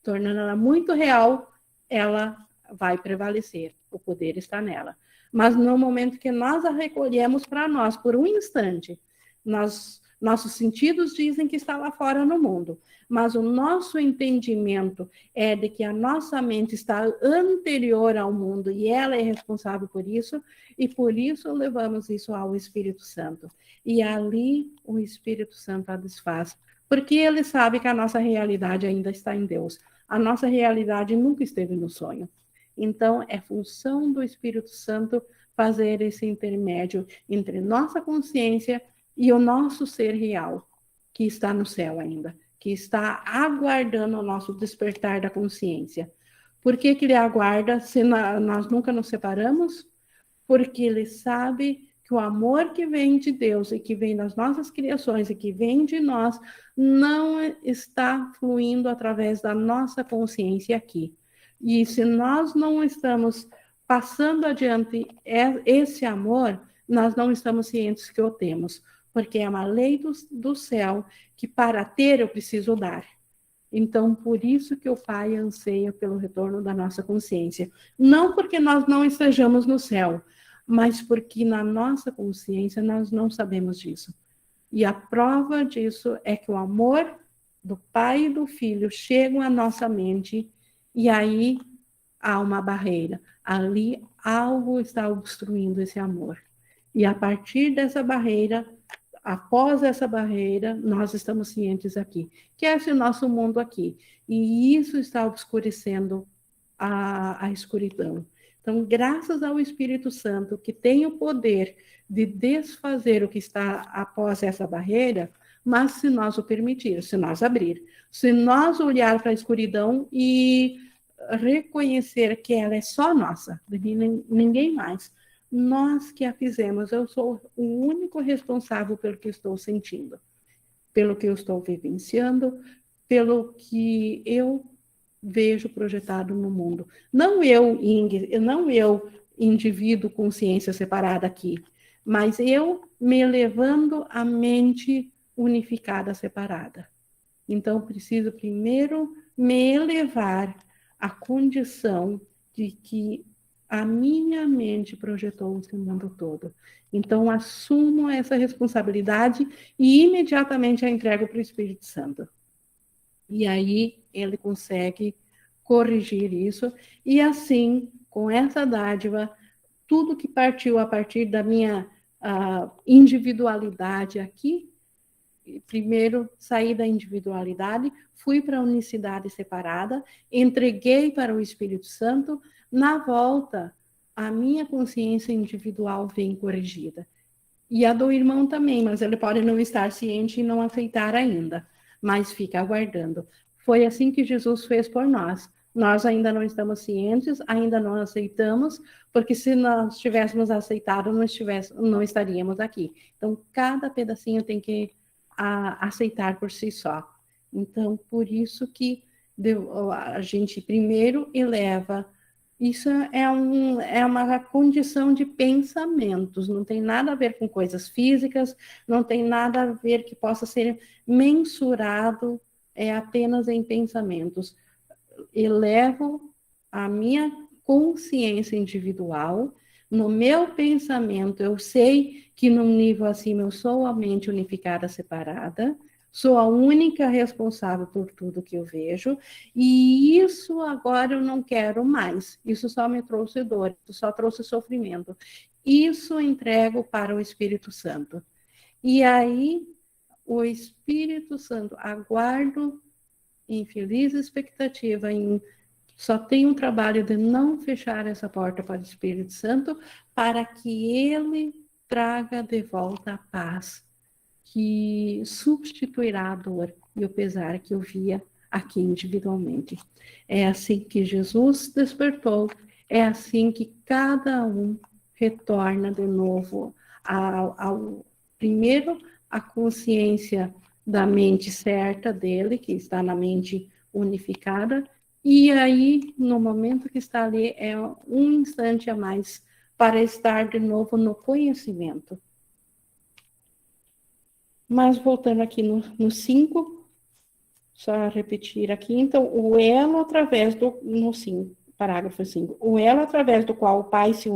Tornando ela muito real, ela vai prevalecer. O poder está nela. Mas no momento que nós a recolhemos para nós, por um instante, nossos sentidos dizem que está lá fora no mundo, mas o nosso entendimento é de que a nossa mente está anterior ao mundo e ela é responsável por isso, e por isso levamos isso ao Espírito Santo. E ali o Espírito Santo a desfaz, porque ele sabe que a nossa realidade ainda está em Deus. A nossa realidade nunca esteve no sonho. Então, é função do Espírito Santo fazer esse intermédio entre nossa consciência e o nosso ser real, que está no céu ainda, que está aguardando o nosso despertar da consciência. Por que ele aguarda se nós nunca nos separamos? Porque ele sabe que o amor que vem de Deus e que vem das nossas criações e que vem de nós não está fluindo através da nossa consciência aqui. E se nós não estamos passando adiante esse amor, nós não estamos cientes que o temos, porque é uma lei do céu que para ter eu preciso dar. Então, por isso que o Pai anseia pelo retorno da nossa consciência. Não porque nós não estejamos no céu, mas porque na nossa consciência nós não sabemos disso. E a prova disso é que o amor do Pai e do Filho chegam à nossa mente e aí há uma barreira. Ali algo está obstruindo esse amor. E a partir dessa barreira, após essa barreira, nós estamos cientes aqui, que é esse nosso mundo aqui. E isso está obscurecendo a escuridão. Então, graças ao Espírito Santo, que tem o poder de desfazer o que está após essa barreira, mas se nós o permitir, se nós abrir, se nós olhar para a escuridão e reconhecer que ela é só nossa, ninguém mais. Nós que a fizemos, eu sou o único responsável pelo que estou sentindo, pelo que eu estou vivenciando, pelo que eu vejo projetado no mundo. Não eu, indivíduo, consciência separada aqui, mas eu me levando a mente unificada, separada. Então, preciso primeiro me elevar à condição de que a minha mente projetou esse mundo todo. Então, assumo essa responsabilidade e imediatamente a entrego para o Espírito Santo. E aí ele consegue corrigir isso. E assim, com essa dádiva, tudo que partiu a partir da minha individualidade aqui, primeiro saí da individualidade, fui para a unicidade separada, entreguei para o Espírito Santo. Na volta, a minha consciência individual vem corrigida. E a do irmão também, mas ele pode não estar ciente e não aceitar ainda, mas fica aguardando. Foi assim que Jesus fez por nós. Nós ainda não estamos cientes, ainda não aceitamos, porque se nós tivéssemos aceitado, não estaríamos aqui. Então, cada pedacinho tem que aceitar por si só. Então, por isso que a gente primeiro eleva. Isso é uma condição de pensamentos, não tem nada a ver com coisas físicas, não tem nada a ver que possa ser mensurado, é apenas em pensamentos. Elevo a minha consciência individual, no meu pensamento eu sei que num nível acima eu sou a mente unificada, separada, sou a única responsável por tudo que eu vejo, e isso agora eu não quero mais. Isso só me trouxe dor, isso só trouxe sofrimento. Isso eu entrego para o Espírito Santo. E aí, o Espírito Santo, aguardo em feliz expectativa, só tem um trabalho de não fechar essa porta para o Espírito Santo, para que ele traga de volta a paz, que substituirá a dor e o pesar que eu via aqui individualmente. É assim que Jesus despertou, é assim que cada um retorna de novo ao primeiro, a consciência da mente certa dele, que está na mente unificada, e aí, no momento que está ali, é um instante a mais para estar de novo no conhecimento. Mas voltando aqui no 5, só repetir aqui, então, o elo através do, no 5, parágrafo 5, o elo através do qual o Pai se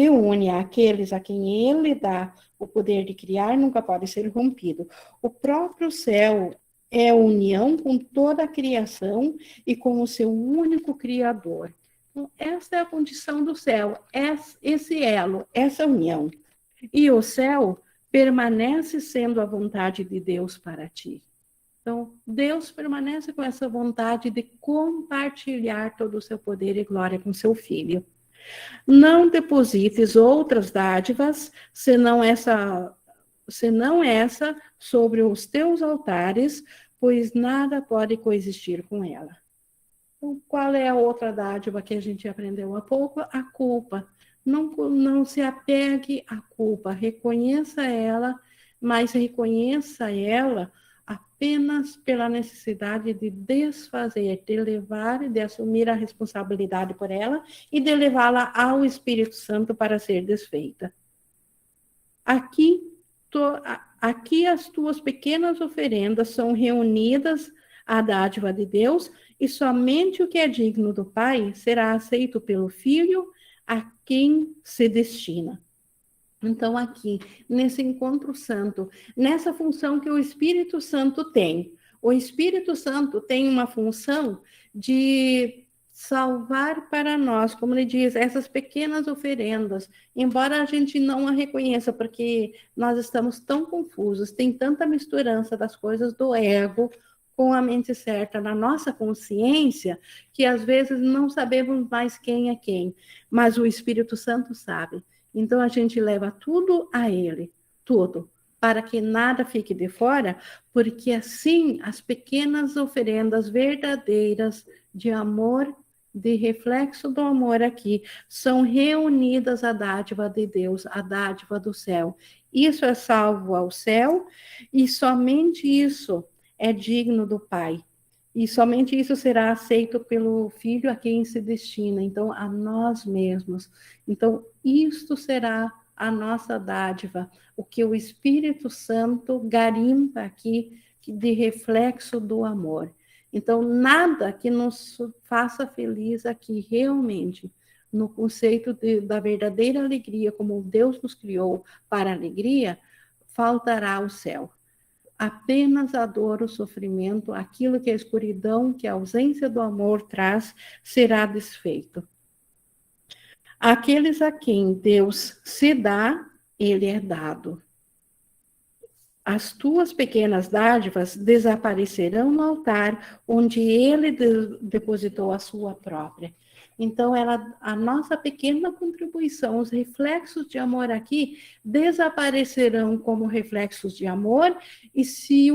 une àqueles a quem ele dá o poder de criar, nunca pode ser rompido. O próprio céu é união com toda a criação e com o seu único Criador. Então, essa é a condição do céu, esse elo, essa união. E o céu permanece sendo a vontade de Deus para ti. Então, Deus permanece com essa vontade de compartilhar todo o seu poder e glória com seu Filho. Não deposites outras dádivas, senão essa sobre os teus altares, pois nada pode coexistir com ela. Então, qual é a outra dádiva que a gente aprendeu há pouco? A culpa. Não se apegue à culpa, reconheça ela, mas reconheça ela apenas pela necessidade de desfazer, de levar, de assumir a responsabilidade por ela e de levá-la ao Espírito Santo para ser desfeita. Aqui as tuas pequenas oferendas são reunidas à dádiva de Deus, e somente o que é digno do Pai será aceito pelo Filho a quem se destina. Então, aqui, nesse encontro santo, nessa função que o Espírito Santo tem. O Espírito Santo tem uma função de salvar para nós, como ele diz, essas pequenas oferendas, embora a gente não a reconheça, porque nós estamos tão confusos, tem tanta misturança das coisas do ego com a mente certa na nossa consciência, que às vezes não sabemos mais quem é quem, mas o Espírito Santo sabe. Então, a gente leva tudo a ele, tudo, para que nada fique de fora, porque assim as pequenas oferendas verdadeiras de amor, de reflexo do amor aqui, são reunidas à dádiva de Deus, à dádiva do céu. Isso é salvo ao céu, e somente isso é digno do Pai. E somente isso será aceito pelo Filho a quem se destina, então, a nós mesmos. Então, isto será a nossa dádiva, o que o Espírito Santo garimpa aqui de reflexo do amor. Então, nada que nos faça feliz aqui, realmente, no conceito da verdadeira alegria, como Deus nos criou para a alegria, faltará ao céu. Apenas a dor, o sofrimento, aquilo que a escuridão, que a ausência do amor traz, será desfeito. Aqueles a quem Deus se dá, ele é dado. As tuas pequenas dádivas desaparecerão no altar onde ele depositou a sua própria. Então, a nossa pequena contribuição, os reflexos de amor aqui desaparecerão como reflexos de amor e se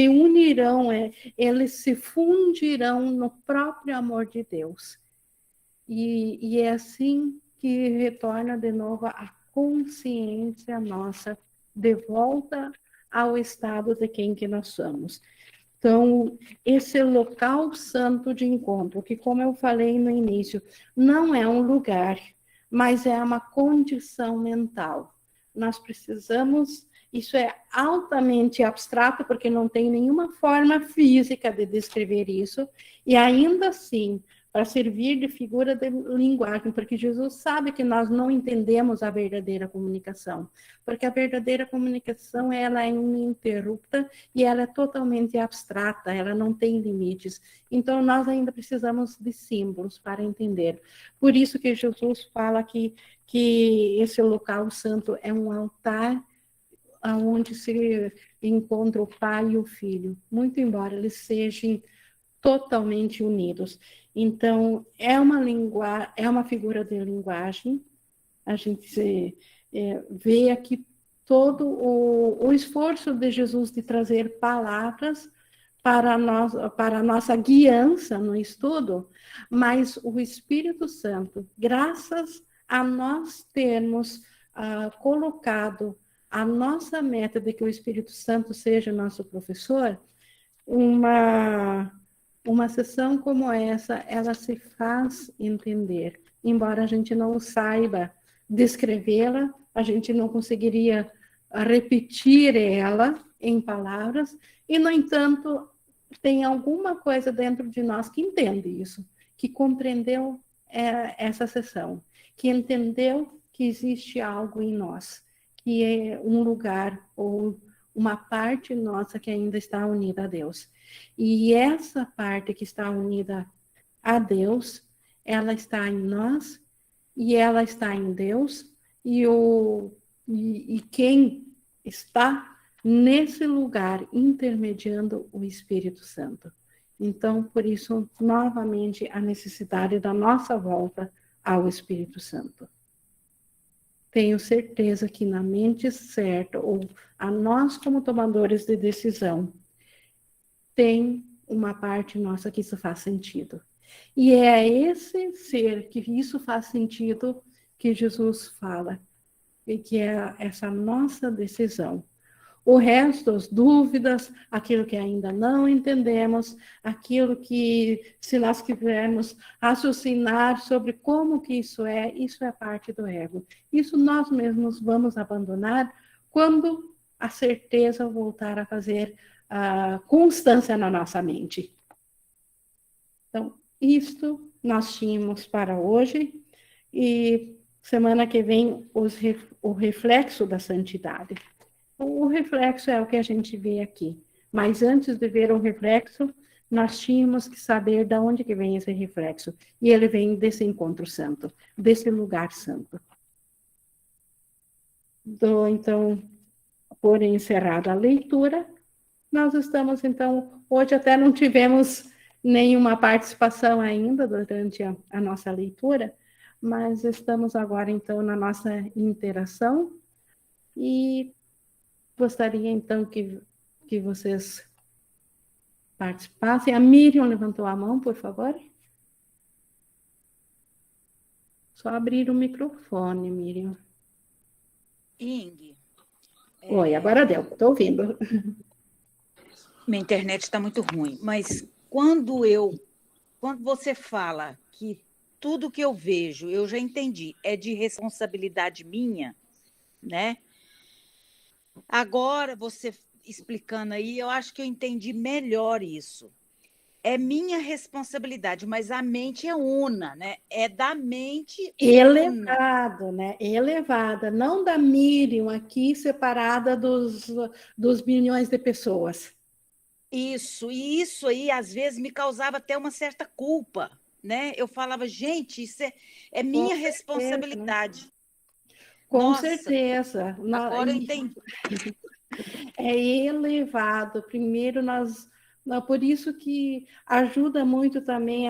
unirão, eles se fundirão no próprio amor de Deus. E é assim que retorna de novo a consciência nossa de volta ao estado de quem que nós somos. Então, esse local santo de encontro, que como eu falei no início, não é um lugar, mas é uma condição mental. Nós precisamos, isso é altamente abstrato, porque não tem nenhuma forma física de descrever isso, e ainda assim, para servir de figura de linguagem, porque Jesus sabe que nós não entendemos a verdadeira comunicação, porque a verdadeira comunicação, ela é ininterrupta e ela é totalmente abstrata, ela não tem limites. Então, nós ainda precisamos de símbolos para entender. Por isso que Jesus fala que esse local santo é um altar onde se encontra o Pai e o Filho, muito embora eles sejam totalmente unidos. Então, é uma figura de linguagem, a gente vê aqui todo o esforço de Jesus de trazer palavras para a nossa guiança no estudo, mas o Espírito Santo, graças a nós termos colocado a nossa meta de que o Espírito Santo seja nosso professor, uma sessão como essa, ela se faz entender. Embora a gente não saiba descrevê-la, a gente não conseguiria repetir ela em palavras, e, no entanto, tem alguma coisa dentro de nós que entende isso, que compreendeu essa sessão, que entendeu que existe algo em nós, que é um lugar ou uma parte nossa que ainda está unida a Deus. E essa parte que está unida a Deus, ela está em nós, e ela está em Deus, e quem está nesse lugar intermediando o Espírito Santo. Então, por isso, novamente, a necessidade da nossa volta ao Espírito Santo. Tenho certeza que na mente certa, ou a nós como tomadores de decisão, tem uma parte nossa que isso faz sentido. E é esse ser que isso faz sentido que Jesus fala, e que é essa nossa decisão. O resto, as dúvidas, aquilo que ainda não entendemos, aquilo que, se nós quisermos raciocinar sobre como que isso é parte do ego. Isso nós mesmos vamos abandonar quando a certeza voltar a fazer constância na nossa mente. Então, isto nós tínhamos para hoje, e semana que vem o reflexo da santidade. O reflexo é o que a gente vê aqui, mas antes de ver o reflexo, nós tínhamos que saber de onde que vem esse reflexo, e ele vem desse encontro santo, desse lugar santo. Então, por encerrada a leitura, nós estamos, então, hoje até não tivemos nenhuma participação ainda durante a nossa leitura, mas estamos agora, então, na nossa interação, e gostaria, então, que vocês participassem. A Miriam levantou a mão, por favor. Só abrir o microfone, Miriam. Ing. Oi, agora deu, estou ouvindo. Minha internet está muito ruim, mas quando você fala que tudo que eu vejo, eu já entendi, é de responsabilidade minha, né? Agora, você explicando aí, eu acho que eu entendi melhor isso. É minha responsabilidade, mas a mente é una, né? É da mente elevado, né? Elevada, não da Miriam aqui separada dos milhões de pessoas. Isso, e isso aí às vezes me causava até uma certa culpa, né? Eu falava, gente, isso é minha responsabilidade. Com certeza. Agora eu entendi. É elevado. Primeiro, por isso que ajuda muito também,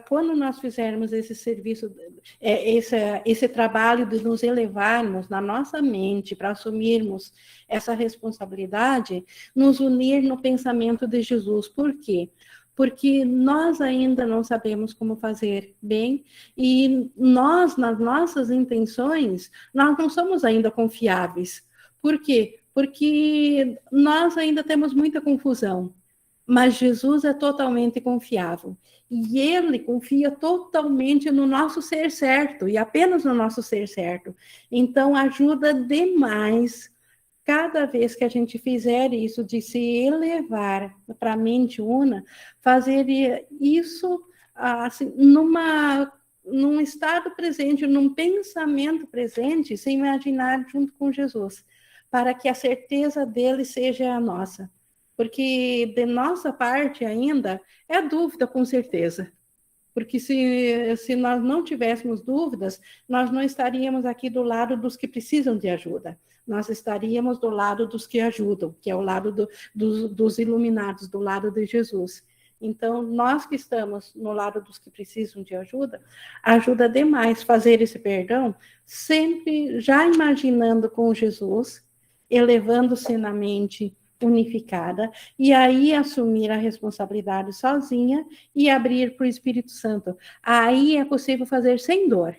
quando nós fizermos esse serviço, esse trabalho de nos elevarmos na nossa mente para assumirmos essa responsabilidade, nos unir no pensamento de Jesus. Por quê? Porque nós ainda não sabemos como fazer bem, e nós, nas nossas intenções, nós não somos ainda confiáveis. Por quê? Porque nós ainda temos muita confusão, mas Jesus é totalmente confiável. E Ele confia totalmente no nosso ser certo, e apenas no nosso ser certo. Então, ajuda demais, cada vez que a gente fizer isso, de se elevar para a mente una, fazer isso assim, num estado presente, num pensamento presente, se imaginar junto com Jesus, para que a certeza dele seja a nossa. Porque de nossa parte ainda é dúvida, com certeza. Porque se nós não tivéssemos dúvidas, nós não estaríamos aqui do lado dos que precisam de ajuda. Nós estaríamos do lado dos que ajudam, que é o lado dos iluminados, do lado de Jesus. Então, nós que estamos no lado dos que precisam de ajuda, ajuda demais fazer esse perdão, sempre já imaginando com Jesus, elevando-se na mente unificada, e aí assumir a responsabilidade sozinha e abrir para o Espírito Santo. Aí é possível fazer sem dor,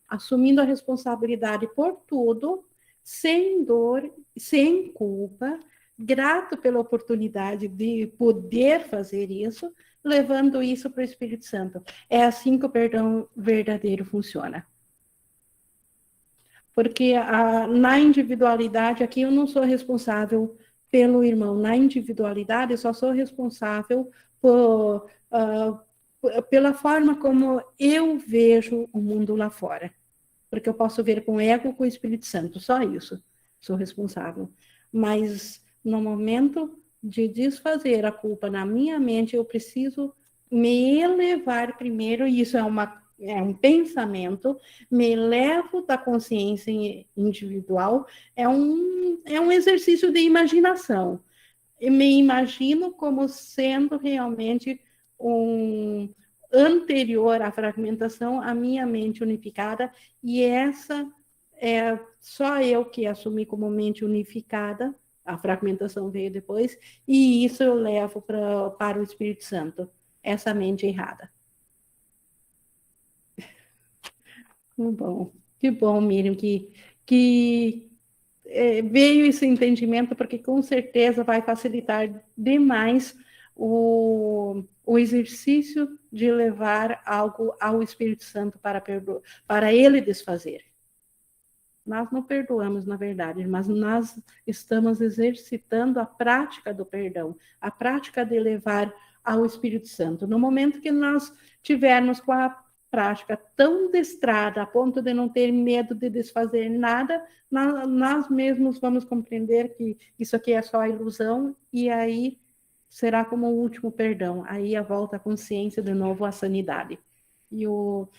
assumindo a responsabilidade por tudo, sem dor, sem culpa, grato pela oportunidade de poder fazer isso, levando isso para o Espírito Santo. É assim que o perdão verdadeiro funciona. Porque na individualidade, aqui eu não sou responsável pelo irmão. Na individualidade, eu só sou responsável pela forma como eu vejo o mundo lá fora. Porque eu posso ver com o ego, com o Espírito Santo, só isso. Sou responsável. Mas no momento de desfazer a culpa na minha mente, eu preciso me elevar primeiro, e isso é um pensamento, me elevo da consciência individual, é um exercício de imaginação. Eu me imagino como sendo realmente anterior à fragmentação, a minha mente unificada, e essa é só eu que assumi como mente unificada, a fragmentação veio depois, e isso eu levo para o Espírito Santo, essa mente errada. Que bom, Miriam, que veio esse entendimento, porque com certeza vai facilitar demais o exercício de levar algo ao Espírito Santo para ele desfazer. Nós não perdoamos, na verdade, mas nós estamos exercitando a prática do perdão, a prática de levar ao Espírito Santo. No momento que nós tivermos com a prática tão destrada, a ponto de não ter medo de desfazer nada, nós mesmos vamos compreender que isso aqui é só ilusão, e aí será como o último perdão, aí a volta à consciência de novo à sanidade. E o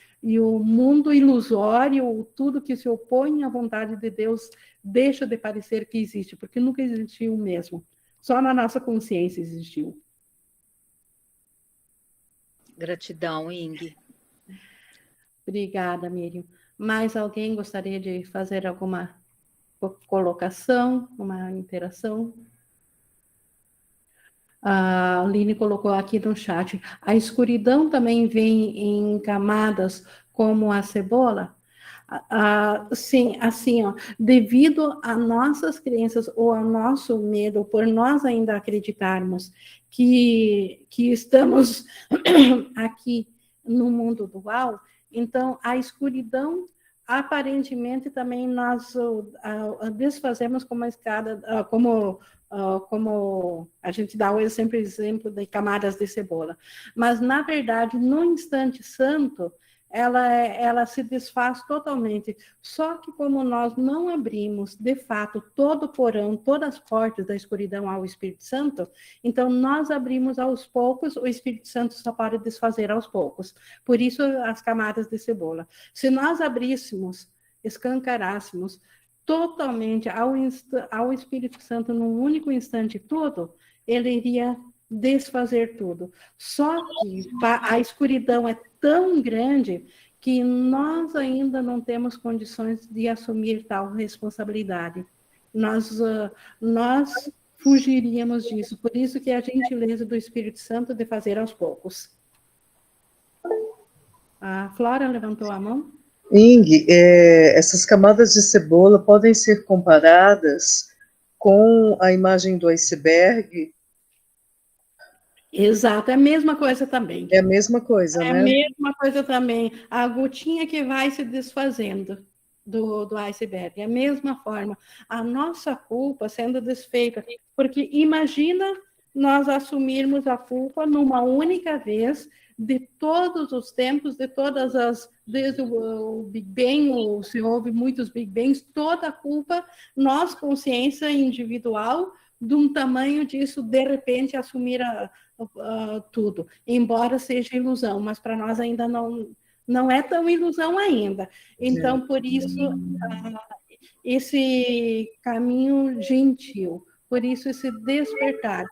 mundo ilusório, tudo que se opõe à vontade de Deus, deixa de parecer que existe, porque nunca existiu mesmo. Só na nossa consciência existiu. Gratidão, Ing. Obrigada, Miriam. Mais alguém gostaria de fazer alguma colocação, uma interação? A Aline colocou aqui no chat, a escuridão também vem em camadas como a cebola? Sim, assim, ó, devido a nossas crenças ou ao nosso medo, por nós ainda acreditarmos que estamos aqui no mundo dual, então a escuridão aparentemente também nós desfazemos como a escada, como a gente dá sempre o exemplo de camadas de cebola. Mas, na verdade, no instante santo, ela se desfaz totalmente. Só que como nós não abrimos, de fato, todo o porão, todas as portas da escuridão ao Espírito Santo, então nós abrimos aos poucos, o Espírito Santo só pode desfazer aos poucos. Por isso, as camadas de cebola. Se nós abríssemos, escancarássemos totalmente ao Espírito Santo num único instante tudo, ele iria desfazer tudo. Só que a escuridão é tão grande que nós ainda não temos condições de assumir tal responsabilidade. Nós fugiríamos disso. Por isso que a gentileza do Espírito Santo de fazer aos poucos. A Flora levantou a mão. Ing, essas camadas de cebola podem ser comparadas com a imagem do iceberg? Exato, é a mesma coisa também. É a mesma coisa, né? É a mesma coisa também. A gotinha que vai se desfazendo do iceberg. É a mesma forma. A nossa culpa sendo desfeita. Porque imagina nós assumirmos a culpa numa única vez de todos os tempos, desde o Big Bang, se houve muitos Big Bangs, toda a culpa, nós, consciência individual, de um tamanho disso, de repente, assumir tudo, embora seja ilusão, mas para nós ainda não é tão ilusão ainda. Então, por isso, esse caminho gentil, por isso esse despertar,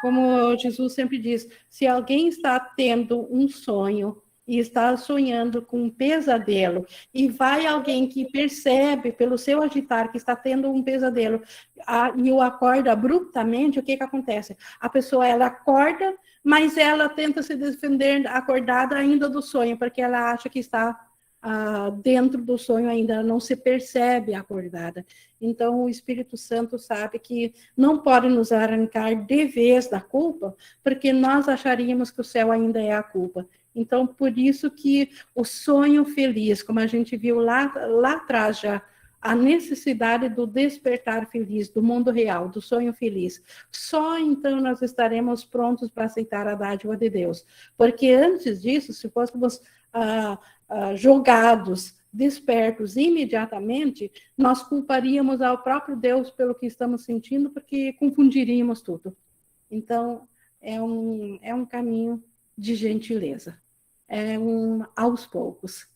como Jesus sempre diz, se alguém está tendo um sonho e está sonhando com um pesadelo, e vai alguém que percebe pelo seu agitar que está tendo um pesadelo, e o acorda abruptamente, o que acontece? A pessoa, ela acorda, mas ela tenta se defender acordada ainda do sonho, porque ela acha que está dentro do sonho ainda, não se percebe acordada. Então, o Espírito Santo sabe que não pode nos arrancar de vez da culpa, porque nós acharíamos que o céu ainda é a culpa. Então, por isso que o sonho feliz, como a gente viu lá atrás já, a necessidade do despertar feliz, do mundo real, do sonho feliz. Só então nós estaremos prontos para aceitar a dádiva de Deus. Porque antes disso, se fôssemos jogados, despertos imediatamente, nós culparíamos ao próprio Deus pelo que estamos sentindo, porque confundiríamos tudo. Então, é um caminho de gentileza. Aos poucos.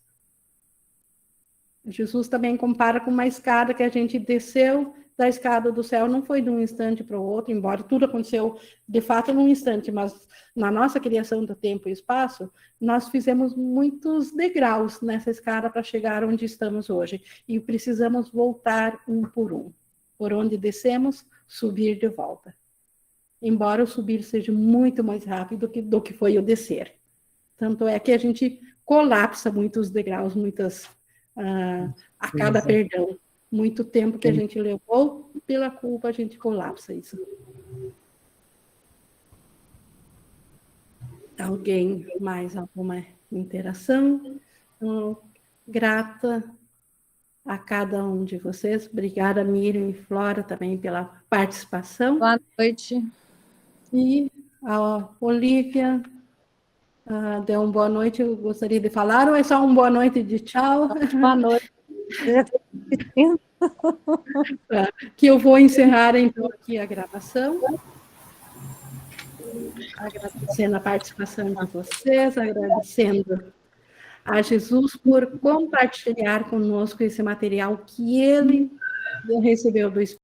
Jesus também compara com uma escada que a gente desceu da escada do céu, não foi de um instante para o outro, embora tudo aconteceu de fato num instante, mas na nossa criação do tempo e espaço, nós fizemos muitos degraus nessa escada para chegar onde estamos hoje, e precisamos voltar um por um. Por onde descemos, subir de volta. Embora o subir seja muito mais rápido do que foi o descer. Tanto é que a gente colapsa muitos degraus, a cada perdão. Muito tempo que a gente levou, pela culpa a gente colapsa isso. Alguém mais alguma interação? Grata a cada um de vocês. Obrigada, Miriam e Flora, também pela participação. Boa noite. E a Olivia deu uma boa noite, eu gostaria de falar, ou é só uma boa noite de tchau? Boa noite. Que eu vou encerrar, então, aqui a gravação. Agradecendo a participação de vocês, agradecendo a Jesus por compartilhar conosco esse material que ele recebeu do Espírito.